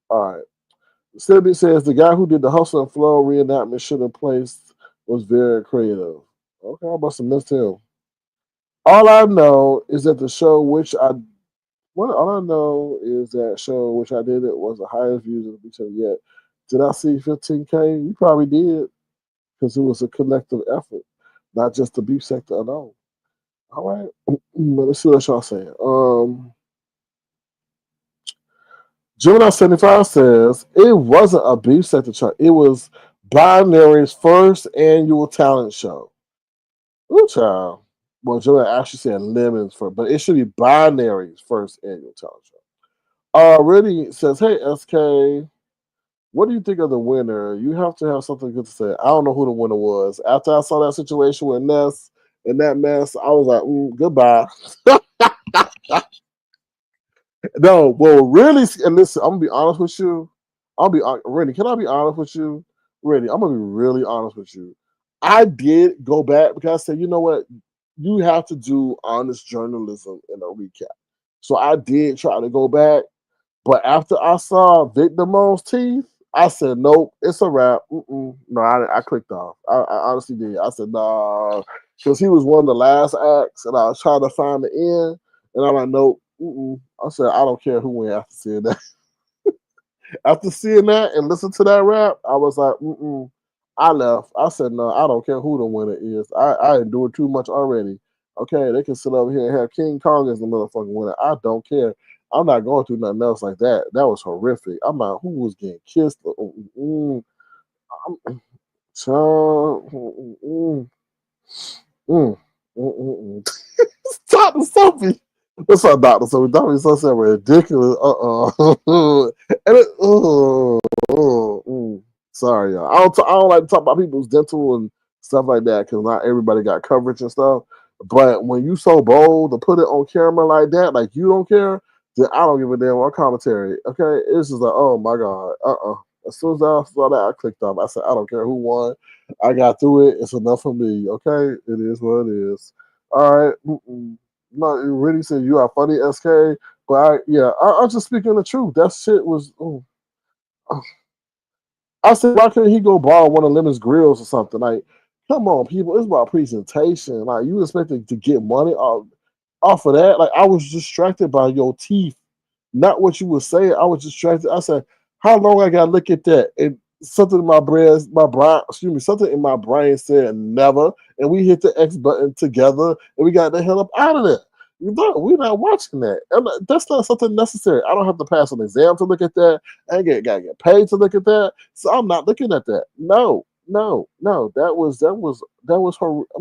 All right. Stibby says the guy who did the hustle and flow reenactment should have placed was very creative. Okay, I must have missed him. All I know is that the show which I well, all I know is that show which I did it was the highest views of the beach yet. Did I see 15K? You probably did because it was a collective effort, not just the beef sector alone. All right, let's see what y'all saying. Gemini 75 says it wasn't a beef sector chart. It was Binary's first annual talent show. Ooh, child. Well, Joe actually said lemons first, but it should be binaries first annual talent show. Really says, hey SK, what do you think of the winner? You have to have something good to say. I don't know who the winner was. After I saw that situation with Ness and that mess, I was like, goodbye. No, well, really, and listen, I'm gonna be honest with you. Randy. Can I be honest with you, Randy? I'm gonna be really honest with you. I did go back because I said, you know what, you have to do honest journalism in a recap. So I did try to go back, but after I saw Vic Damone's teeth, I said, nope, it's a wrap. No, I clicked off. I honestly did. I said, nah, because he was one of the last acts, and I was trying to find the end, and I'm like, nope. I said, I don't care who went after seeing that. After seeing that and listening to that rap, I was like, I left. I said, no, I don't care who the winner is. I endured too much already. Okay, they can sit over here and have King Kong as the motherfucking winner. I don't care. I'm not going through nothing else like that. That was horrific. I'm not who was getting kissed. Child, mm, Dr. Sophie. What's up, Dr. Sophie? Dr. So so ridiculous. And it, sorry, y'all. I don't like to talk about people's dental and stuff like that because not everybody got coverage and stuff. But when you so bold to put it on camera like that, like you don't care, then I don't give a damn what commentary. Okay, it's just like, oh my god, As soon as I saw that, I clicked off. I said, I don't care who won. I got through it. It's enough for me. Okay, it is what it is. All right. No, it really said you are funny, SK. But I'm just speaking the truth. That shit was. I said, why couldn't he go borrow one of Lemon's grills or something? Like, come on, people. It's about presentation. Like, you expected to get money off of that? Like, I was distracted by your teeth, not what you were saying. I was distracted. I said, how long I got to look at that? And something in something in my brain said never. And we hit the X button together and we got the hell up out of there. We're not watching that. That's not something necessary. I don't have to pass an exam to look at that. I ain't gotta get paid to look at that. So I'm not looking at that. No, no, no. I'm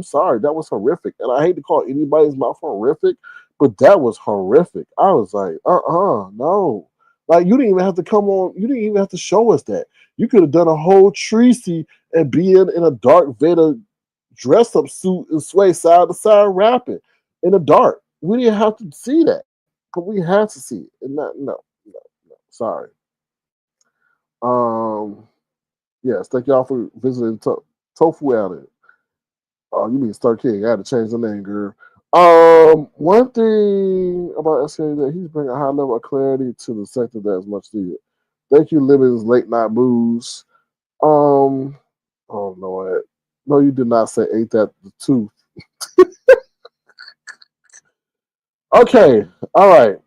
sorry, that was horrific. And I hate to call anybody's mouth horrific, but that was horrific. I was like, no. Like you didn't even have to come on. You didn't even have to show us that. You could have done a whole Treecey and be in a Dark Vader dress up suit and sway side to side rapping in the dark. We didn't have to see that, but we had to see it. And not no. Sorry. Um. Yes. Thank y'all for visiting Tofu Alley. Oh, you mean Star King? I had to change the name, girl. One thing about SK that he's bringing a high level of clarity to the sector that is much needed. Thank you, Living's late night moves. Oh no, no, you did not say ain't that the tooth. Okay, all right.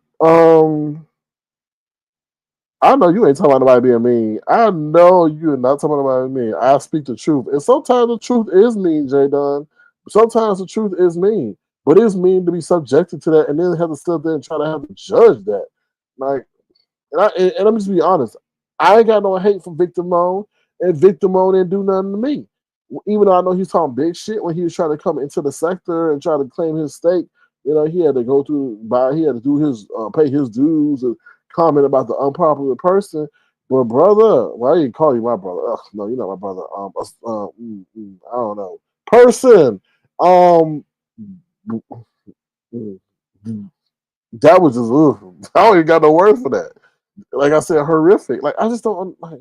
I know you ain't talking about nobody being mean. I know you're not talking about nobody being mean. I speak the truth. And sometimes the truth is mean, J Dunn. Sometimes the truth is mean. But it's mean to be subjected to that and then have to sit there and try to have to judge that. Like, and I'm just be honest. I ain't got no hate for Victor Moan, and Victor Moan didn't do nothing to me. Even though I know he's talking big shit when he was trying to come into the sector and try to claim his stake, he had to go through he had to do his pay his dues and comment about the unpopular person. But brother, why you call you my brother? Ugh, no, you're not my brother. I don't know. Person. Um, mm, that was just. Ugh. I don't even got no words for that. Like I said, horrific. Like I just don't like.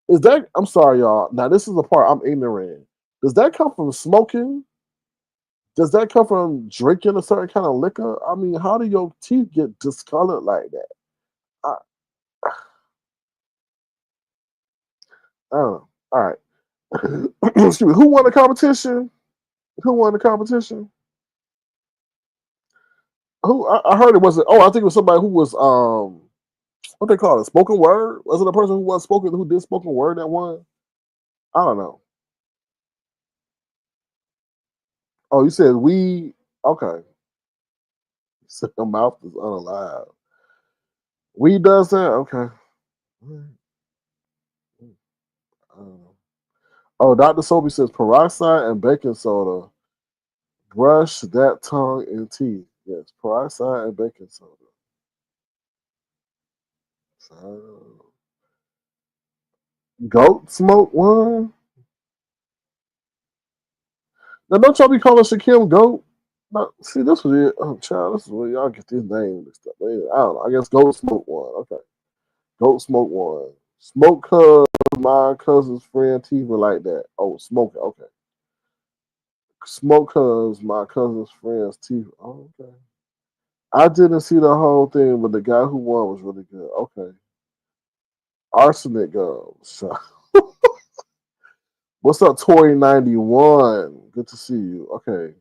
Is that? I'm sorry, y'all. Now this is the part I'm ignorant in. Does that come from smoking? Does that come from drinking a certain kind of liquor? I mean, how do your teeth get discolored like that? I, I don't know. All right. Excuse me. Who won the competition? Who won the competition? Who I heard it wasn't. Oh, I think it was somebody who was what they call it, spoken word. Was it a person who did spoken word that won? I don't know. Oh, you said we. Okay. So your mouth is unalive. We does that? Okay. Oh, Dr. Sophie says peroxide and baking soda Brush that tongue and teeth. Yes, peroxide and baking soda. So, goat smoke one. Now don't y'all be calling Shaquem goat. No, see this was it. Oh, child, this is where y'all get these names and stuff. I don't know. I guess goat smoke one. Okay, goat smoke one. Smoke cuz my cousin's friend teeth were like that. Oh, smoke. Okay. Smoke cuz my cousin's friend's teeth. Oh, okay. I didn't see the whole thing, but the guy who won was really good. Okay. Arsenic gums. What's up, Tori91? Good to see you. Okay.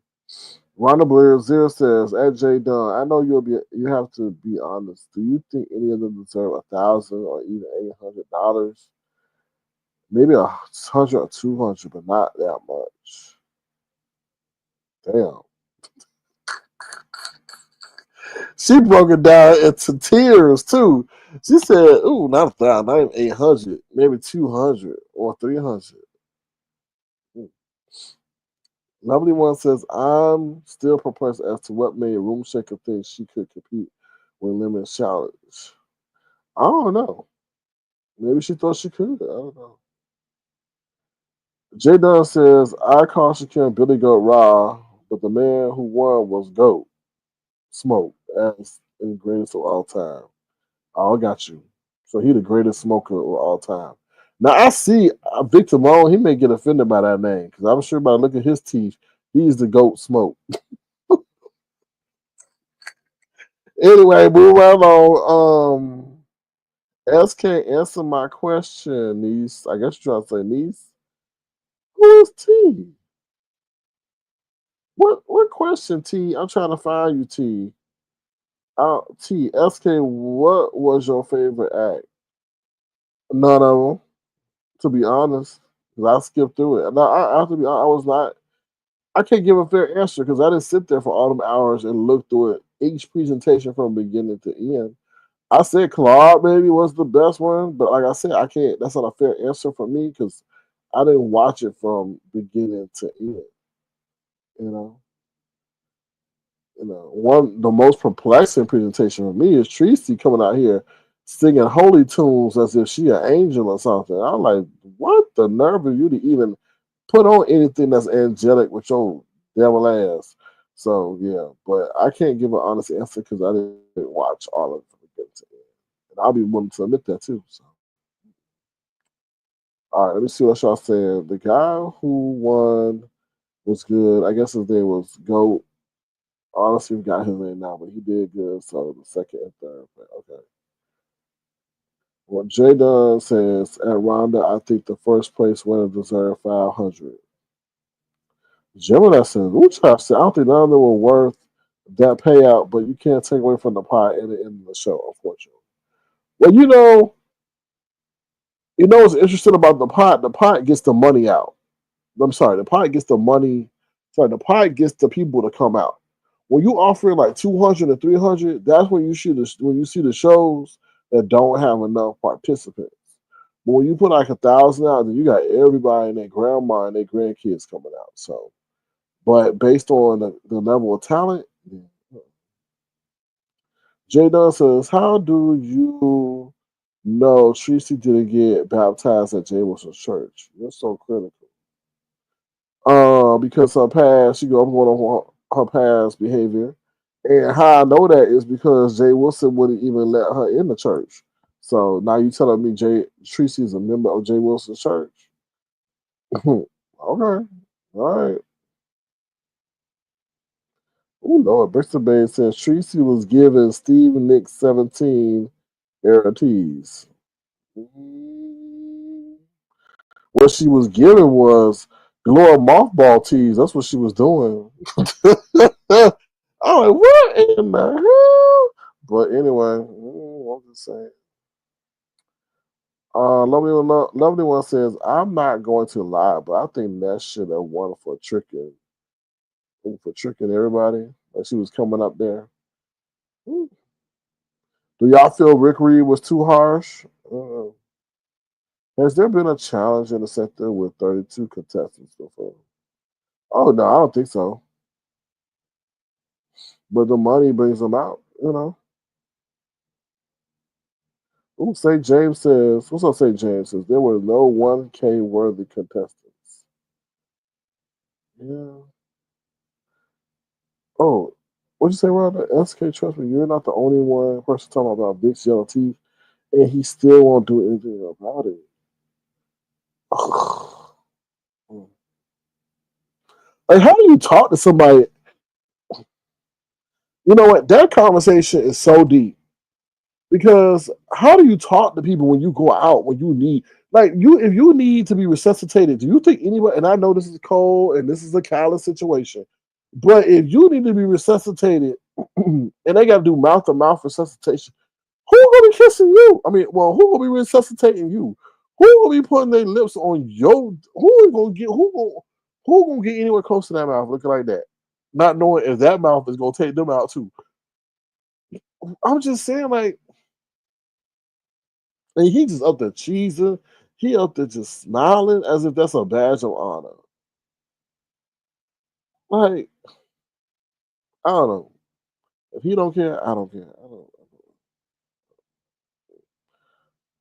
Rhonda Blair Zero says, at J Dunn, I know you have to be honest. Do you think any of them deserve $1,000 or even $800? Maybe 100 or 200, but not that much. Damn. She broke it down into tears too. She said, "Ooh, not 1,000, not even 800, maybe 200 or 300." Mm. Lovely one says, "I'm still perplexed as to what made Room Shaker think she could compete with Lemon Challenge. I don't know. Maybe she thought she could. I don't know." J Dunn says, "I call Shaquille Billy Goat Raw, but the man who won was Goat Smoke as the greatest of all time." Oh, I got you. So he the greatest smoker of all time. Now I see Victor Moan. He may get offended by that name because I'm sure by looking at his teeth, he's the goat smoke. Anyway, move right along. SK, answer my question, niece. I guess you're trying to say niece. Who is T? What question, T? I'm trying to find you, T. T. SK, what was your favorite act? None of them, to be honest. 'Cause I skipped through it. Now I have to be honest, I was not. I can't give a fair answer because I didn't sit there for all them hours and look through it, each presentation from beginning to end. I said Claude maybe was the best one, but like I said, I can't. That's not a fair answer for me because I didn't watch it from beginning to end. You know, one the most perplexing presentation for me is Treecey coming out here singing holy tunes as if she an angel or something. I'm like, what the nerve of you to even put on anything that's angelic with your devil ass. So yeah, but I can't give an honest answer because I didn't watch all of it from beginning to end, and I'll be willing to admit that too. So all right, let me see what y'all saying. The guy who won was good. I guess his name was Goat. Honestly, got his name now, but he did good. So the second and third, but okay. Well, Jay Dunn says at Ronda, I think the first place winner deserved 500. Gemini says, which I said, I don't think none of them were worth that payout, but you can't take away from the pot at the end of the show, unfortunately. Well, you know what's interesting about the pot? The pot gets the money out. I'm sorry, the pot gets the money. Sorry, the pot gets the people to come out. When you offering like 200 or 300, that's when when you see the shows that don't have enough participants. But when you put like 1,000 out, then you got everybody and their grandma and their grandkids coming out. So, but based on the level of talent, yeah. Jay Dunn says, how do you know Treecey didn't get baptized at Jay Wilson's church? You're so critical. Because her past, she goes on her past behavior. And how I know that is because Jay Wilson wouldn't even let her in the church. So now you telling me Treecey is a member of Jay Wilson's church? Okay. All right. Oh Lord, Bristol Bay says Treecey was giving Steve Nick 17 era teas. What she was giving was Glory mothball teas. That's what she was doing. I'm like, what in the hell? But anyway, I'm just saying. Lovely one says, I'm not going to lie, but I think that should have won for tricking everybody. Like she was coming up there. Do y'all feel Rick Reed was too harsh? Has there been a challenge in the sector with 32 contestants before? Oh no, I don't think so. but the money brings them out. Ooh, St. James says, what's up, St. James says, there were no 1K worthy contestants. Yeah. Oh, what'd you say, Rhonda? SK, trust me, you're not the only one person talking about Vic's yellow teeth, and he still won't do anything about it. Like, how do you talk to somebody? You know what? That conversation is so deep because how do you talk to people when you go out when you need like you if you need to be resuscitated? Do you think anybody? And I know this is cold and this is a callous situation, but if you need to be resuscitated and they got to do mouth to mouth resuscitation, who gonna be kissing you? I mean, well, who gonna be resuscitating you? Who gonna be putting their lips on your? Who gonna get anywhere close to that mouth looking like that? Not knowing if that mouth is gonna take them out too. I'm just saying, like, and he just up there cheesing. He up there just smiling as if that's a badge of honor. Like, I don't know. If he don't care, I don't care.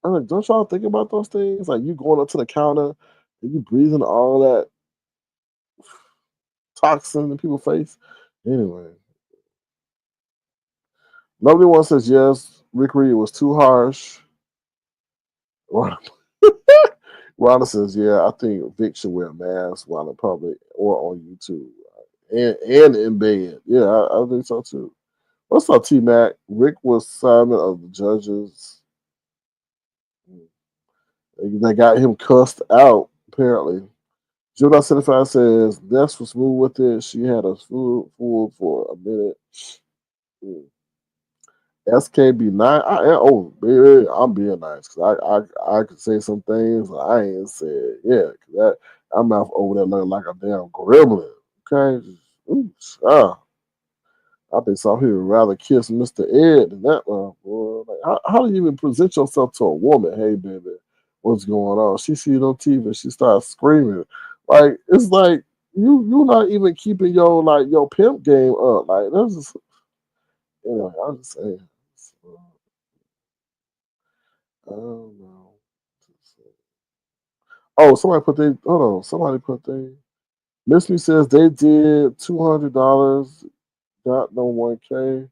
I'm like, don't y'all think about those things? Like you going up to the counter and you breathing all that toxin in people's face. Anyway, nobody one says yes. Rick Reed was too harsh. Rhonda says, yeah, I think Vic should wear a mask while in public or on YouTube. And in bed. Yeah, I think so too. What's up, T Mac? Rick was Simon of the judges. They got him cussed out, apparently. Judah 75 says, Ness was smooth with it. She had us fooled for a minute. SKB 9. Baby, I'm being nice because I could say some things I ain't said. Yeah, because I'm out over there looking like a damn gremlin. Okay? Oops, I think some people would rather kiss Mr. Ed than that one, boy. Like, how do you even present yourself to a woman? Hey, baby, what's going on? She sees it on TV, she starts screaming. Like it's like you're not even keeping your pimp game up. Like that's just anyway. I'm just saying. So, I don't know. Oh, somebody put they hold on. Somebody put they. Miss Me says they did $200. Got no 1K.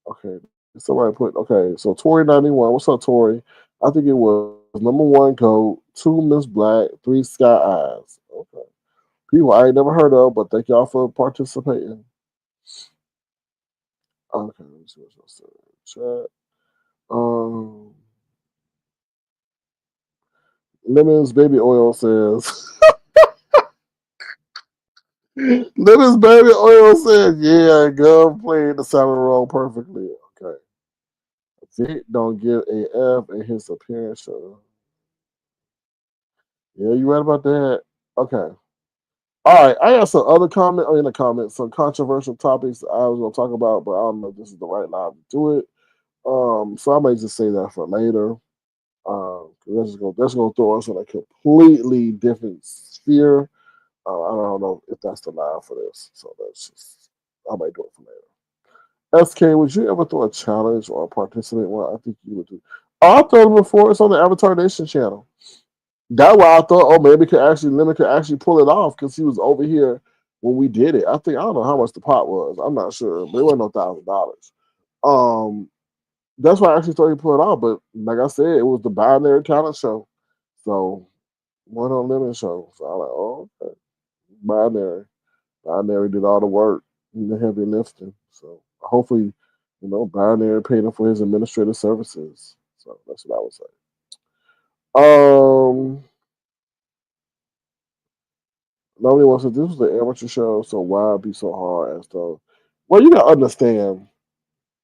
Okay. Somebody put okay. So Tori 91. What's up, Tori? I think it was number one goat, two Miss Black, three Sky Eyes. Okay. People I ain't never heard of, but thank y'all for participating. Okay, let me see what's else in the chat. Um, Lemons Baby Oil says. Lemons Baby Oil says, yeah, Gov played the Simon role perfectly. Okay. Vic don't give a F in his appearance. Yeah, you right about that. Okay. All right, I got some other in the comments, some controversial topics I was gonna talk about, but I don't know if this is the right line to do it. So I might just say that for later. 'Cause that's gonna throw us in a completely different sphere. I don't know if that's the line for this, so I might do it for later. SK, would you ever throw a challenge or participate? Well, I think you would do. Oh, I thought it before. It's on the Avatar Nation channel. That's why I thought, oh, maybe Lemon could actually pull it off because he was over here when we did it. I don't know how much the pot was. I'm not sure, but it wasn't no $1,000. Um, that's why I actually thought he pulled it off. But like I said, it was the binary talent show, so one on Lemon show. So I'm like, oh, okay. Binary did all the work, the heavy lifting. So hopefully, Binary paid him for his administrative services. So that's what I would say. Um. Nobody wants to. This was an amateur show, so why be so hard and stuff? Well, you gotta understand.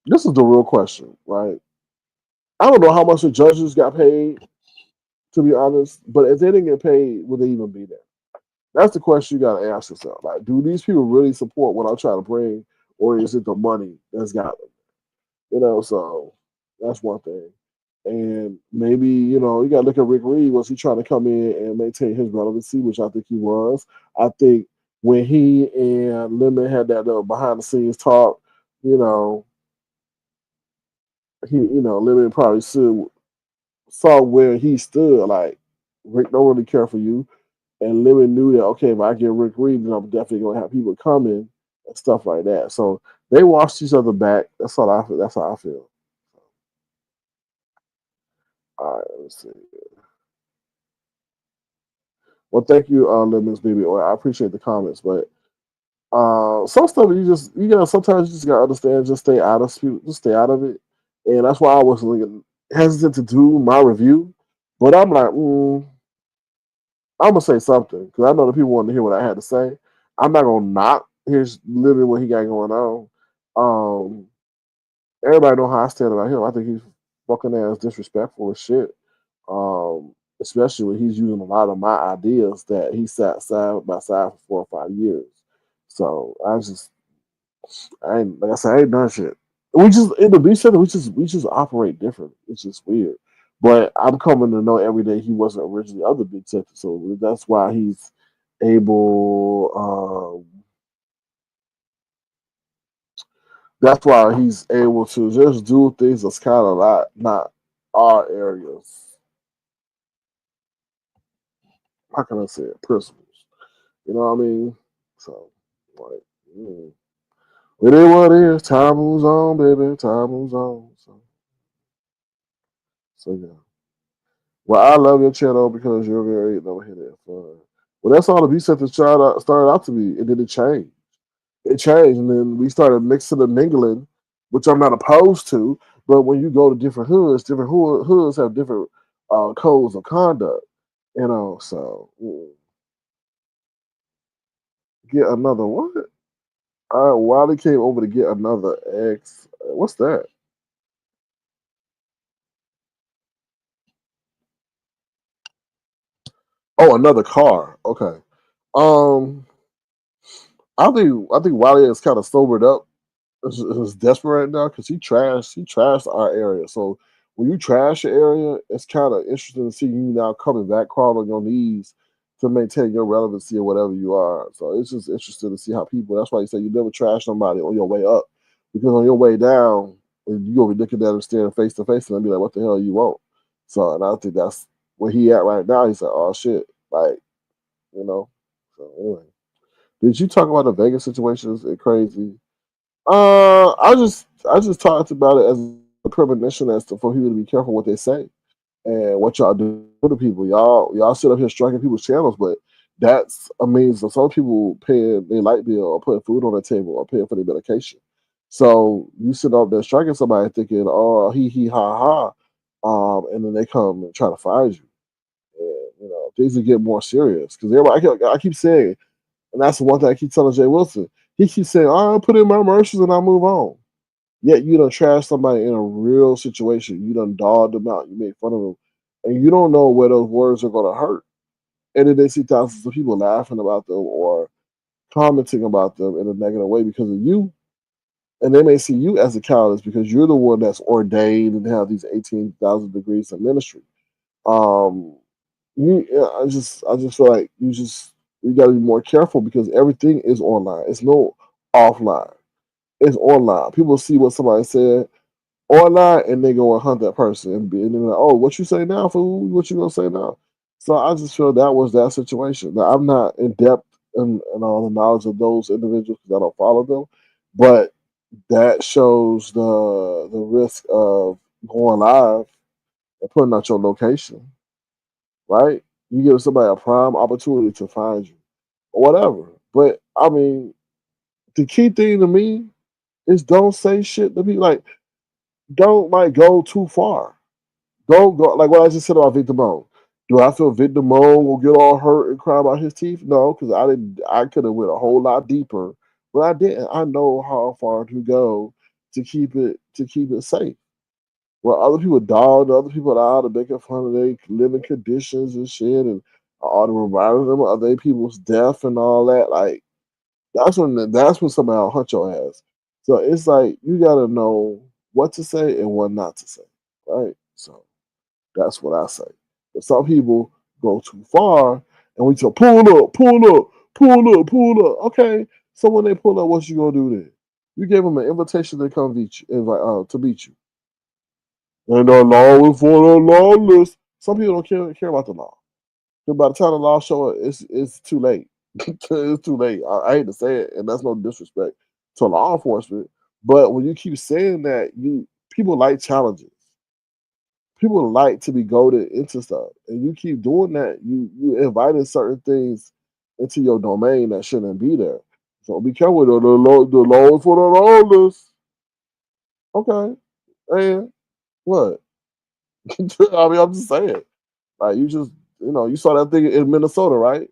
This is the real question, right? I don't know how much the judges got paid, to be honest. But if they didn't get paid, would they even be there? That's the question you gotta ask yourself. Like, do these people really support what I'm trying to bring, or is it the money that's got them? So that's one thing. And maybe, you got to look at Rick Reed. Was he trying to come in and maintain his relevancy, which I think he was? I think when he and Lemon had that behind the scenes talk, you know, Lemon probably saw where he stood. Like Rick don't really care for you, and Lemon knew that okay, if I get Rick Reed, then I'm definitely gonna have people coming and stuff like that. So they watched each other back. That's all I feel. That's how I feel. All right, let's see. Well, thank you, Lemons baby. Or I appreciate the comments, but some stuff you gotta sometimes you just gotta understand. Just stay out of it, and that's why I was like, hesitant to do my review. But I'm like, I'm gonna say something because I know the people want to hear what I had to say. I'm not gonna knock his living what he got going on. Um, Everybody know how I stand about him. I think he's fucking ass disrespectful as shit. Especially when he's using a lot of my ideas that he sat side by side for 4 or 5 years. So I ain't like I said, I ain't done shit. We just in the beach center, we just operate different. It's just weird. But I'm coming to know every day he wasn't originally of the big center, so that's why he's able. That's why he's able to just do things that's kind of not our areas. How can I say it? Principles. You know what I mean? So, like, mm. It is what it is. Time moves on, baby. Time moves on. So yeah. Well, I love your channel because you're very no hit and fun. Well, that's all the B set started out to be, and then it changed. It changed, and then we started mixing and mingling, which I'm not opposed to. But when you go to different hoods have different codes of conduct. So get another what? Wiley came over to get another X. What's that? Oh, another car. Okay. Um, I think Wiley is kind of sobered up. Is desperate right now because he trashed our area. So when you trash the area, it's kind of interesting to see you now coming back, crawling on your knees to maintain your relevancy or whatever you are. So it's just interesting to see how people. That's why you say you never trash somebody on your way up, because on your way down, you gonna be looking at them staring face to face and be like, "What the hell you want?" So, and I think that's where he at right now. He's like, "Oh shit," like you know. So anyway, did you talk about the Vegas situations? It's crazy. I just talked about it as a premonition as to for people to be careful what they say and what y'all do to people. Y'all sit up here striking people's channels, but that's amazing. Some people paying their light bill or putting food on the table or paying for their medication. So you sit up there striking somebody thinking, oh, he ha ha, and then they come and try to find you. And things will get more serious because everybody. I keep saying, and that's the one thing I keep telling Jay Wilson. He keeps saying, "Oh, I'll put in my mercies and I'll move on." Yet you done trash somebody in a real situation. You done dogged them out. You made fun of them, and you don't know where those words are going to hurt. And then they see thousands of people laughing about them or commenting about them in a negative way because of you. And they may see you as a coward because you're the one that's ordained and have these 18,000 degrees of ministry. Um, I just feel like you got to be more careful because everything is online. It's no offline. It's online. People see what somebody said online and they go and hunt that person and they're like, oh, what you say now, fool? What you gonna say now? So I just feel that was that situation. Now I'm not in depth in all the knowledge of those individuals because I don't follow them, but that shows the risk of going live and putting out your location, right? You give somebody a prime opportunity to find you or whatever. But I mean, the key thing to me is don't say shit to people. Like, don't like go too far. Don't go like what I just said about Victor Moan. Do I feel Victor Moan will get all hurt and cry about his teeth? No, because I didn't. I could have went a whole lot deeper, but I didn't. I know how far to go to keep it safe. Well, other people dog other people out and making fun of their living conditions and shit, and all the reminding them of other people's death and all that. Like that's when somebody will hunt your ass. So it's like you gotta know what to say and what not to say, right? So that's what I say. But some people go too far and we tell pull up, pull up, pull up, pull up. Okay, so when they pull up, what you gonna do then? You gave him an invitation to come beat you, to beat you. And the law is for the lawless. Some people don't care about the law. Because by the time the law show up, it's too late. It's too late. I hate to say it, and that's no disrespect to law enforcement. But when you keep saying that, people like challenges. People like to be goaded into stuff, and you keep doing that. You inviting certain things into your domain that shouldn't be there. So be careful. The law is for the lawless. Okay, and what? I mean, I'm just saying. Like you saw that thing in Minnesota, right?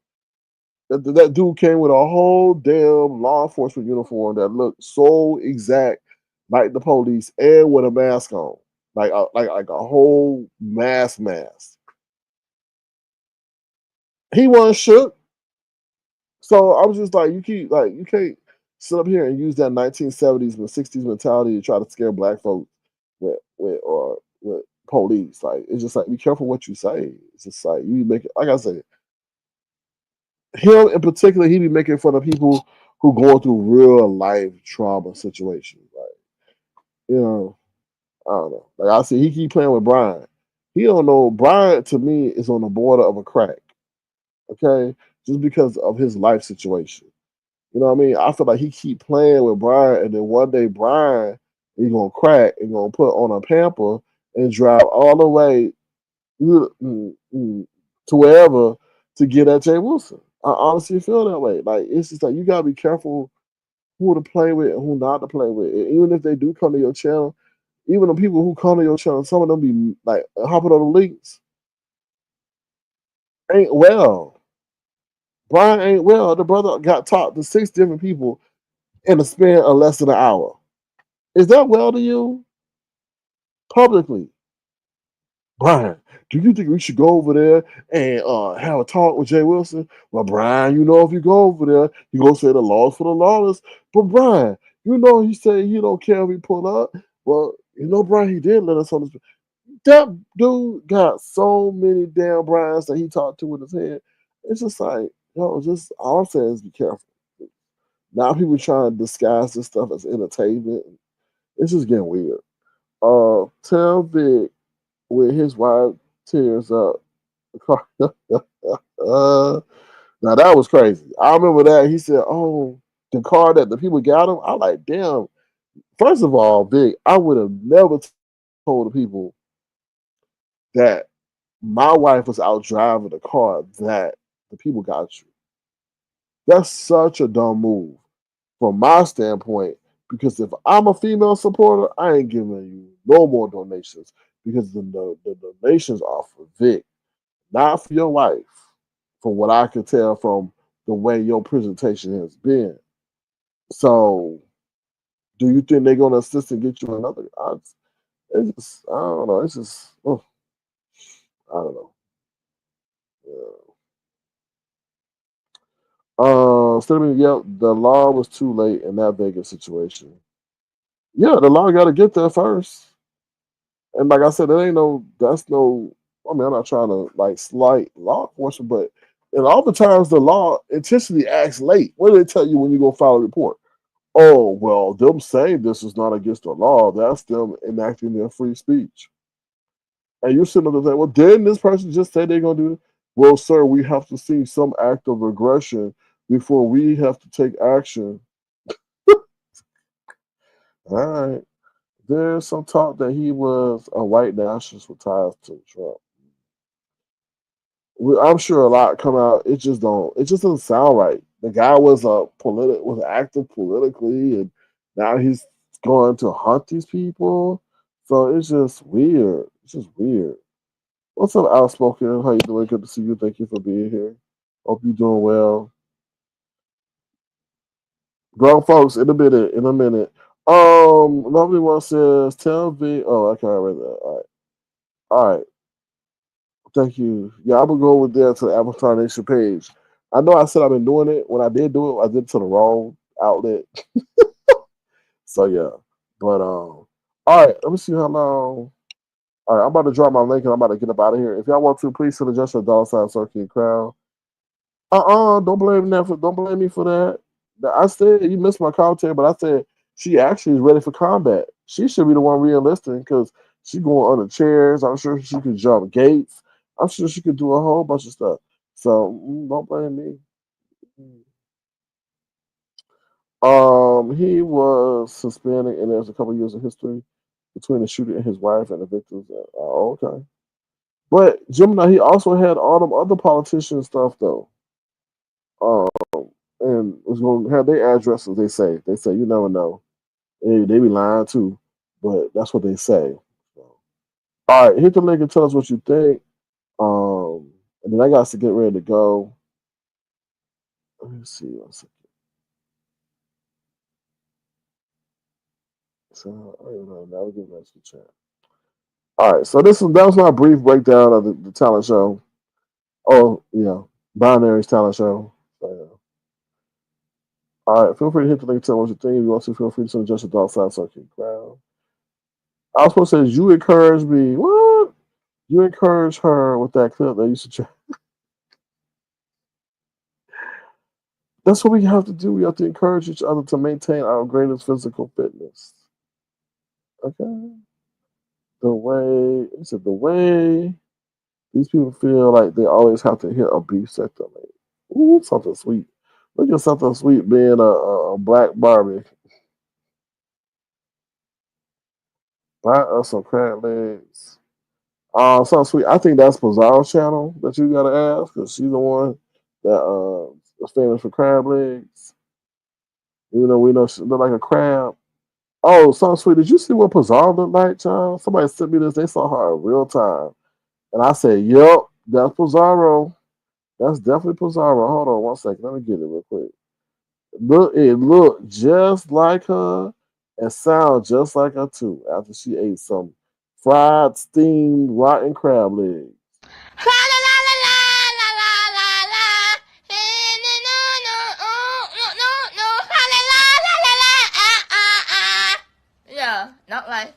That dude came with a whole damn law enforcement uniform that looked so exact like the police and with a mask on, like a whole mask. He wasn't shook, so I was just like, you can't sit up here and use that 1970s and 60s mentality to try to scare black folks with police. Like it's just like be careful what you say. It's just like you make it. Like I said, him in particular, he be making fun of people who going through real life trauma situations. Like, I don't know. Like I said, he keep playing with Brian. He don't know. Brian to me is on the border of a crack. Okay, just because of his life situation. You know what I mean? I feel like he keep playing with Brian, and then one day Brian he gonna crack and gonna put on a pamper and drive all the way to wherever to get at Jay Wilson. I honestly feel that way. Like it's just like you gotta be careful who to play with and who not to play with. And even if they do come to your channel, even the people who come to your channel, some of them be like hopping on the links. Ain't well. Brian ain't well. The brother got talked to 6 different people in a span of less than an hour. Is that well to you? Publicly. Brian, do you think we should go over there and have a talk with Jay Wilson? Well, Brian, if you go over there, you gonna say the laws for the lawless. But Brian, he said he don't care if we pull up. Well, Brian, he did let us on this. That dude got so many damn Brians that he talked to in his head. It's just like, just all I'm saying is be careful. Now people trying to disguise this stuff as entertainment. It's just getting weird. Tell Vic with his wife tears up. Now that was crazy. I remember that. He said, "Oh, the car that the people got him." I'm like, "Damn." First of all, Vic, I would have never told the people that my wife was out driving the car that the people got you. That's such a dumb move from my standpoint. Because if I'm a female supporter, I ain't giving you no more donations because the donations are for Vic, not for your wife. From what I can tell from the way your presentation has been. So, do you think they're gonna assist and get you another? I don't know. It's just, I don't know. Yeah. Stephanie, yep, the law was too late in that Vegas situation. Yeah, the law got to get there first. And like I said, that's no, I mean, I'm not trying to like slight law enforcement, but in all the times the law intentionally acts late. What do they tell you when you go file a report? Oh, well, them saying this is not against the law, that's them enacting their free speech. And you're sitting there saying, well, didn't this person just say they're going to do it? Well, sir, we have to see some act of aggression before we have to take action. All right. There's some talk that he was a white nationalist with ties to Trump. I'm sure a lot come out. It just doesn't sound right. The guy was active politically, and now he's going to hunt these people. So it's just weird. It's just weird. What's up, Outspoken? How you doing? Good to see you. Thank you for being here. Hope you're doing well. Grown folks, in a minute. Lovely one says, tell me. Oh, I can't read that. All right. Thank you. Yeah, I'm gonna go over there to the Avatar Nation page. I know I said I've been doing it. When I did do it, I did it to the wrong outlet. So yeah. But all right, let me see how long. All right, I'm about to drop my link and I'm about to get up out of here. If y'all want to, please send a gesture $sign Circuit Crown. Don't blame me for that. I said you missed my commentary, but I said She actually is ready for combat. She should be the one re-enlisting because she going under chairs. I'm sure she could jump gates. I'm sure she could do a whole bunch of stuff. So don't blame me. He was suspended, and there's a couple years of history between the shooter and his wife and the victims. Okay, but Gemini, he also had all them other politician stuff though. Um, and was going to have their addresses. They say you never know. They be lying too, but that's what they say. So, all right, hit the link and tell us what you think. And then I got to get ready to go. Let me see. 1 second. So I don't know. Now we're getting back to the chat. All right, so that was my brief breakdown of the talent show. Oh, Binary's talent show. So, yeah. All right, feel free to hit the link, tell us what you think. If you want to, feel free to send just your thoughts out so I can crowd. I was supposed to say, you encouraged me. What? You encouraged her with that clip that you should try. That's what we have to do. We have to encourage each other to maintain our greatest physical fitness. Okay? The way these people feel like they always have to hit a beef sector. Ooh, something sweet. Look at something sweet being a black Barbie. Buy us some crab legs. Something sweet. I think that's Pizarro's channel that you gotta ask because she's the one that is famous for crab legs. You know, we know she look like a crab. Oh, something sweet. Did you see what Pizarro looked like, child? Somebody sent me this. They saw her in real time. And I said, yep, that's Pizarro. That's definitely Pizarro. Hold on 1 second. Let me get it real quick. It looked just like her and sound just like her too after she ate some fried, steamed, rotten crab legs.
Yeah, not like.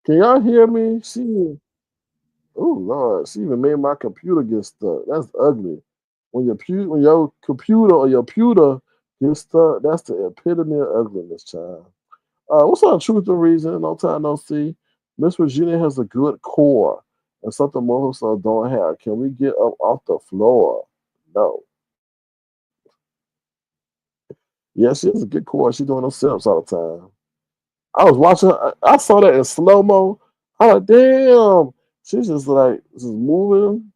Can y'all hear me? Oh Lord, she even made my computer get stuck. That's ugly. When your computer or your pewter gets stuck, that's the epitome of ugliness, child. What's up, Truth and Reason? No time, no see. Miss Regina has a good core and something most of us don't have. Can we get up off the floor? No. Yeah, she has a good core. She doing those sit-ups all the time. I was watching I saw that in slow-mo. I was like, damn. She's just moving.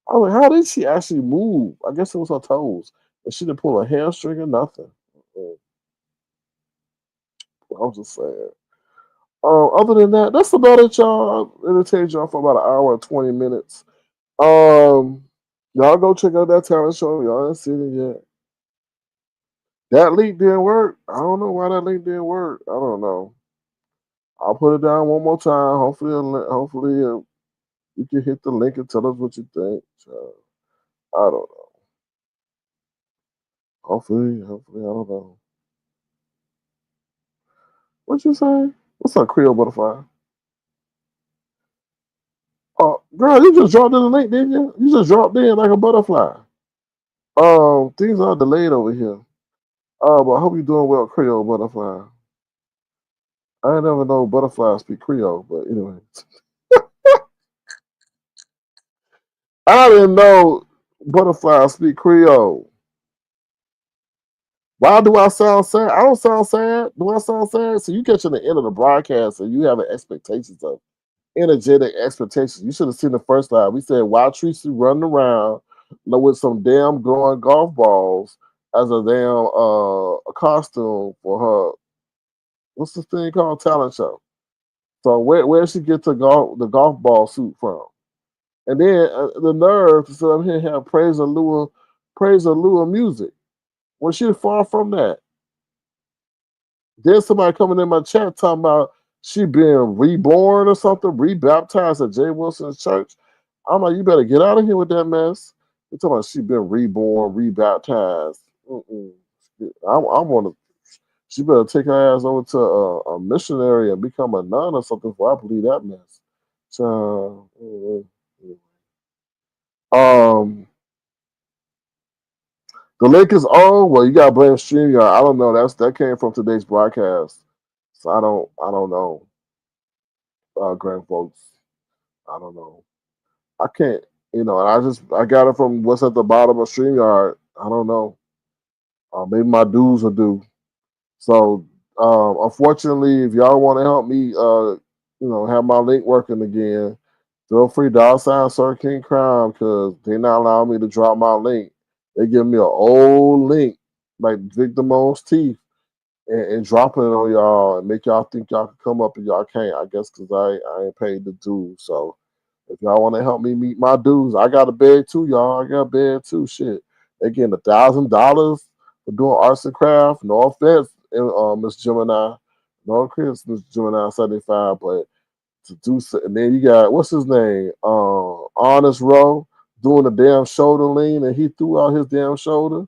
I was like, how did she actually move? I guess it was her toes. And she didn't pull a hamstring or nothing. I was just saying. Other than that, that's about it, y'all. I entertained y'all for about an hour and 20 minutes. Y'all go check out that talent show. Y'all ain't seen it yet. That link didn't work. I don't know why that link didn't work. I don't know. I'll put it down one more time. Hopefully, you can hit the link and tell us what you think. So, I don't know. Hopefully, I don't know. What you say? What's up, Creole Butterfly? Oh, girl, you just dropped in the link, didn't you? You just dropped in like a butterfly. Things are delayed over here. But I hope you're doing well, Creole Butterfly. I ain't never know butterflies speak Creole, but anyway. I didn't know butterflies speak Creole. Why do I sound sad? I don't sound sad. Do I sound sad? So you get to the end of the broadcast and you have expectations of energetic expectations. You should have seen the first line. We said, "Why Treecey running around with some damn glowing golf balls as a damn a costume for her? What's this thing called talent show? So where she get the golf ball suit from? And then the nerve to sit up here and have praise of Lua music when she's far from that. Then somebody coming in my chat talking about she being reborn or something, rebaptized at Jay Wilson's church. I'm like, you better get out of here with that mess. They're talking about she been reborn, rebaptized. I want to. She better take her ass over to a missionary and become a nun or something before I believe that mess. So, Um, the link is on. Well, you gotta blame StreamYard. I don't know. That came from today's broadcast, so I don't know. Grand folks, I don't know. I can't. And I got it from what's at the bottom of StreamYard. I don't know. Maybe my dues are due. So unfortunately, if y'all want to help me, have my link working again, feel free $ Sir King Crown because they not allowing me to drop my link. They give me an old link like Victor Moan's teeth and dropping it on y'all and make y'all think y'all can come up and y'all can't. I guess because I ain't paid the dues. So if y'all want to help me meet my dues, I got a bed too, y'all. I got a bed too. Shit, they getting $1,000 for doing arts and craft. No offense, Miss Gemini. No offense, Miss Gemini 75, but to do so, and then you got what's his name, Honest Row doing the damn shoulder lean, and he threw out his damn shoulder.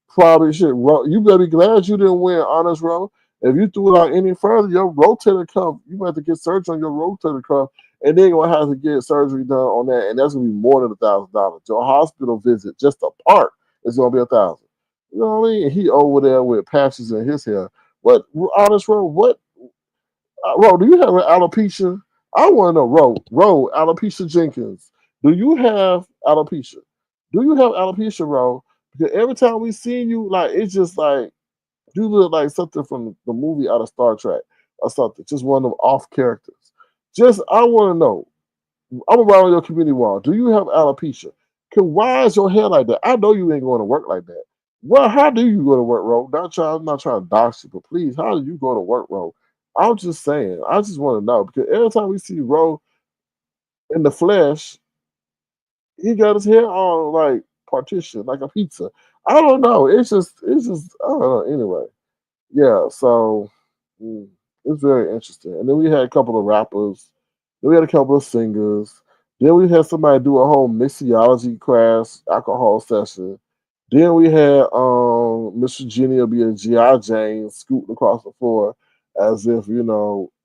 Probably shit. You better be glad you didn't win, Honest Row. If you threw it out any further, your rotator cuff, you might have to get surgery on your rotator cuff, and then you're gonna have to get surgery done on that, and that's gonna be more than $1,000. Your hospital visit, just a part, is gonna be 1,000. You know what I mean? He over there with patches in his hair. What, Honest Row? What Ro, do you have an alopecia? I want to know, alopecia Jenkins. Do you have alopecia? Do you have alopecia, Ro? Because every time we see you, like it's just like you look like something from the movie out of Star Trek or something. Just one of them off characters. Just I want to know. I'm around your community wall. Do you have alopecia? Cause why is your hair like that? I know you ain't going to work like that. Well, how do you go to work, Ro? I'm not trying to dox you, but please, how do you go to work, Ro? I'm just saying. I just want to know because every time we see Ro in the flesh, he got his hair on like partition, like a pizza. I don't know. It's just. I don't know. Anyway, yeah. So mm, it's very interesting. And then we had a couple of rappers. Then we had a couple of singers. Then we had somebody do a whole mixology class, alcohol session. Then we had Miss Virginia be a GI Jane scooting across the floor as if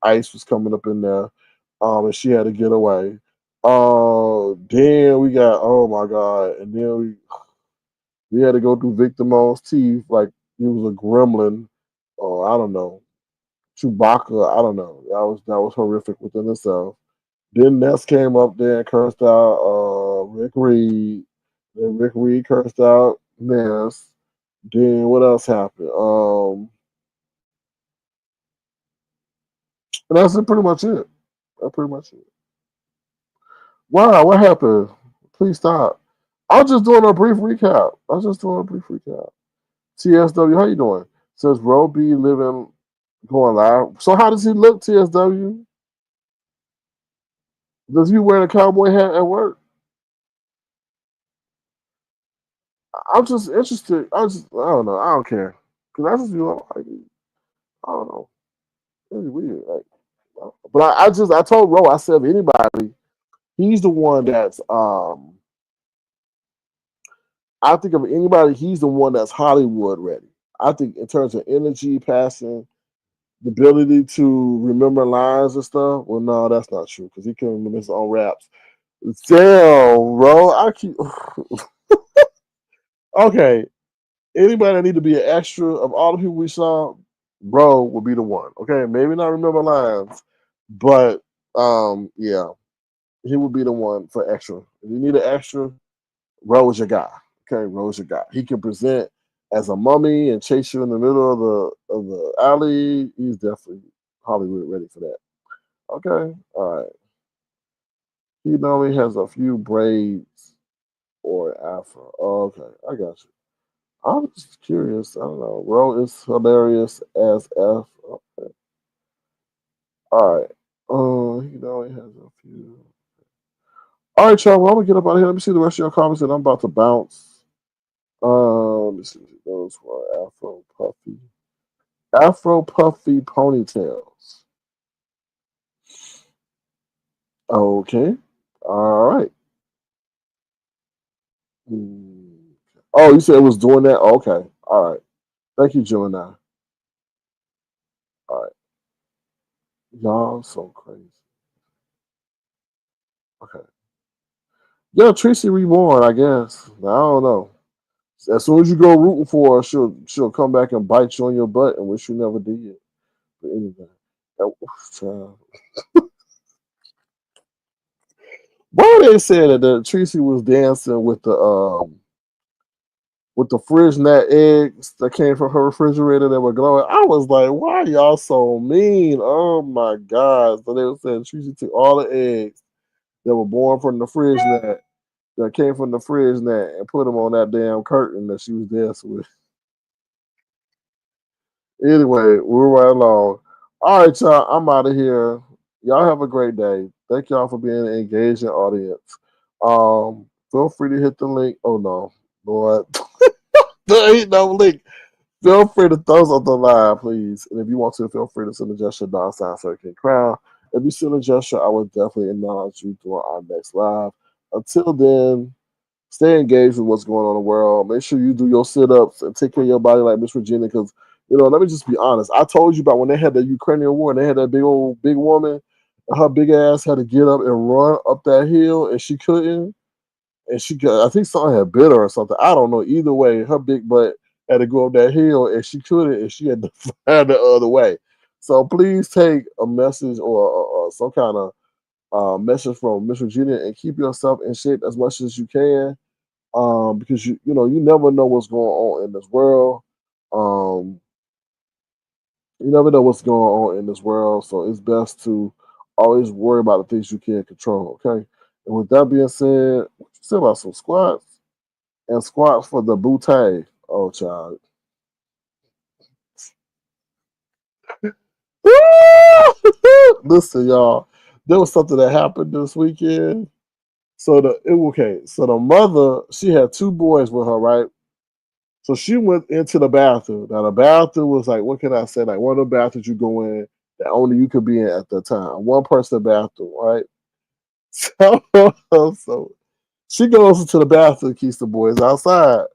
ice was coming up in there, and she had to get away. Then we got, oh my god, and then we had to go through Victor Moan's teeth like he was a gremlin, or I don't know, Chewbacca. I don't know. That was horrific within itself. Then Ness came up there and cursed out Rick Reed. Then Rick Reed cursed out Ness. Then what else happened? And that's pretty much it. That's pretty much it. Wow, what happened? Please stop. I'm just doing a brief recap. I'm just doing a brief recap. TSW, how you doing? Says Roby living going live. So how does he look, TSW? Does he wear a cowboy hat at work? I'm just interested. I don't know. I don't care. Cause I just feel like I don't know. It's weird. But I told Ro, I said if anybody, he's the one that's I think of anybody, he's the one that's Hollywood ready. I think in terms of energy, passion, the ability to remember lines and stuff. Well, no, that's not true because he can remember his own raps. Damn, bro. I keep okay. Anybody that need to be an extra of all the people we saw, bro, will be the one. Okay, maybe not remember lines, but yeah, he would be the one for extra. If you need an extra, Ro is your guy. Okay, Ro is your guy. He can present as a mummy and chase you in the middle of the alley. He's definitely Hollywood ready for that. Okay, all right. He normally has a few braids or afro. Oh, okay, I got you. I'm just curious. I don't know. Ro is hilarious as F. Okay. All right. He normally has a few. All right, y'all. Well, I'm gonna get up out of here. Let me see the rest of your comments, and I'm about to bounce. Let me see. Those were Afro puffy ponytails. Okay. All right. Hmm. Oh, you said it was doing that? Okay. All right. Thank you, Gemini. All right. Y'all so crazy. Okay. Yeah, Treecey reborn, I guess. I don't know. As soon as you go rooting for her, she'll come back and bite you on your butt and wish you never did. But anyway, child. Why they said that Treecey was dancing with the fridge net eggs that came from her refrigerator that were glowing? I was like, why y'all so mean? Oh my God! So they were saying Treecey took all the eggs that were born from the fridge net that came from the fridge net and put them on that damn curtain that she was dancing with. Anyway, we're right along. All right, y'all. I'm out of here. Y'all have a great day. Thank y'all for being an engaging audience. Feel free to hit the link. Oh no, Lord, there ain't no link. Feel free to thumbs up the live, please. And if you want to, feel free to send a gesture $sign Circuit Crown. If you send a gesture, I would definitely acknowledge you during our next live. Until then, stay engaged with what's going on in the world. Make sure you do your sit-ups and take care of your body like Miss Virginia. Because, let me just be honest. I told you about when they had the Ukrainian war and they had that big woman. Her big ass had to get up and run up that hill, and she couldn't. And I think something had bit her or something. I don't know. Either way, her big butt had to go up that hill, and she couldn't, and she had to find the other way. So please take a message or some kind of message from Miss Virginia and keep yourself in shape as much as you can. Because you never know what's going on in this world. Um, you never know what's going on in this world, so it's best to always worry about the things you can control. Okay, and with that being said, what you say about some squats and squats for the bootay? Oh, child. Listen, y'all. There was something that happened this weekend. So the mother, she had two boys with her, right? So she went into the bathroom. Now the bathroom was like, what can I say? Like one of the bathrooms you go in that only you could be in at the time. One person bathroom, right? So she goes into the bathroom, keeps the boys outside.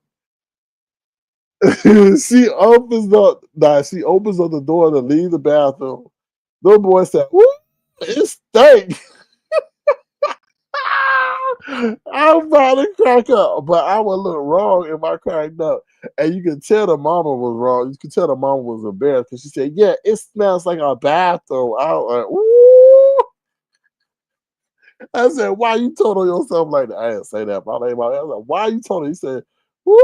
She opens up the door to leave the bathroom. The boy said, "Woo, it stank." I'm about to crack up, but I would look wrong if I cracked up. And you can tell the mama was wrong. You can tell the mama was embarrassed because she said, "Yeah, it smells like a bathroom." I was like, "Ooh." I said, "Why you told on yourself like that?" I didn't say that. But I was like, "Why you told her?" He said, "Woo."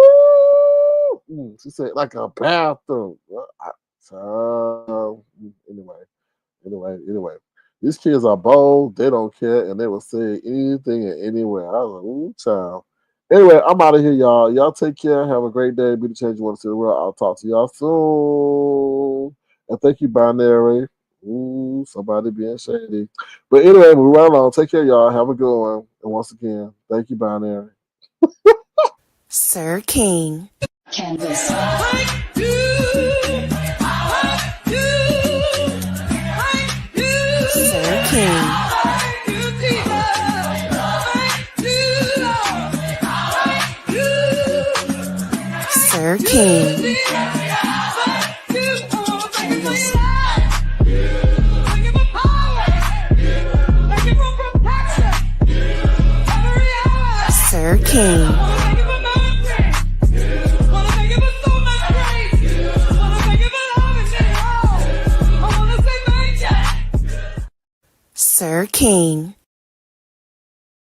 She said, "Like a bathroom." Anyway. These kids are bold. They don't care, and they will say anything and anywhere. I was like, "Ooh, child." Anyway, I'm out of here, y'all. Y'all take care. Have a great day. Be the change you want to see the world. I'll talk to y'all soon. And thank you, Binary. Ooh, somebody being shady. But anyway, we're right along. Take care, y'all. Have a good one. And once again, thank you, Binary.
Sir King.
Canvas.
Sir King. Sir King. Sir King. Sir King.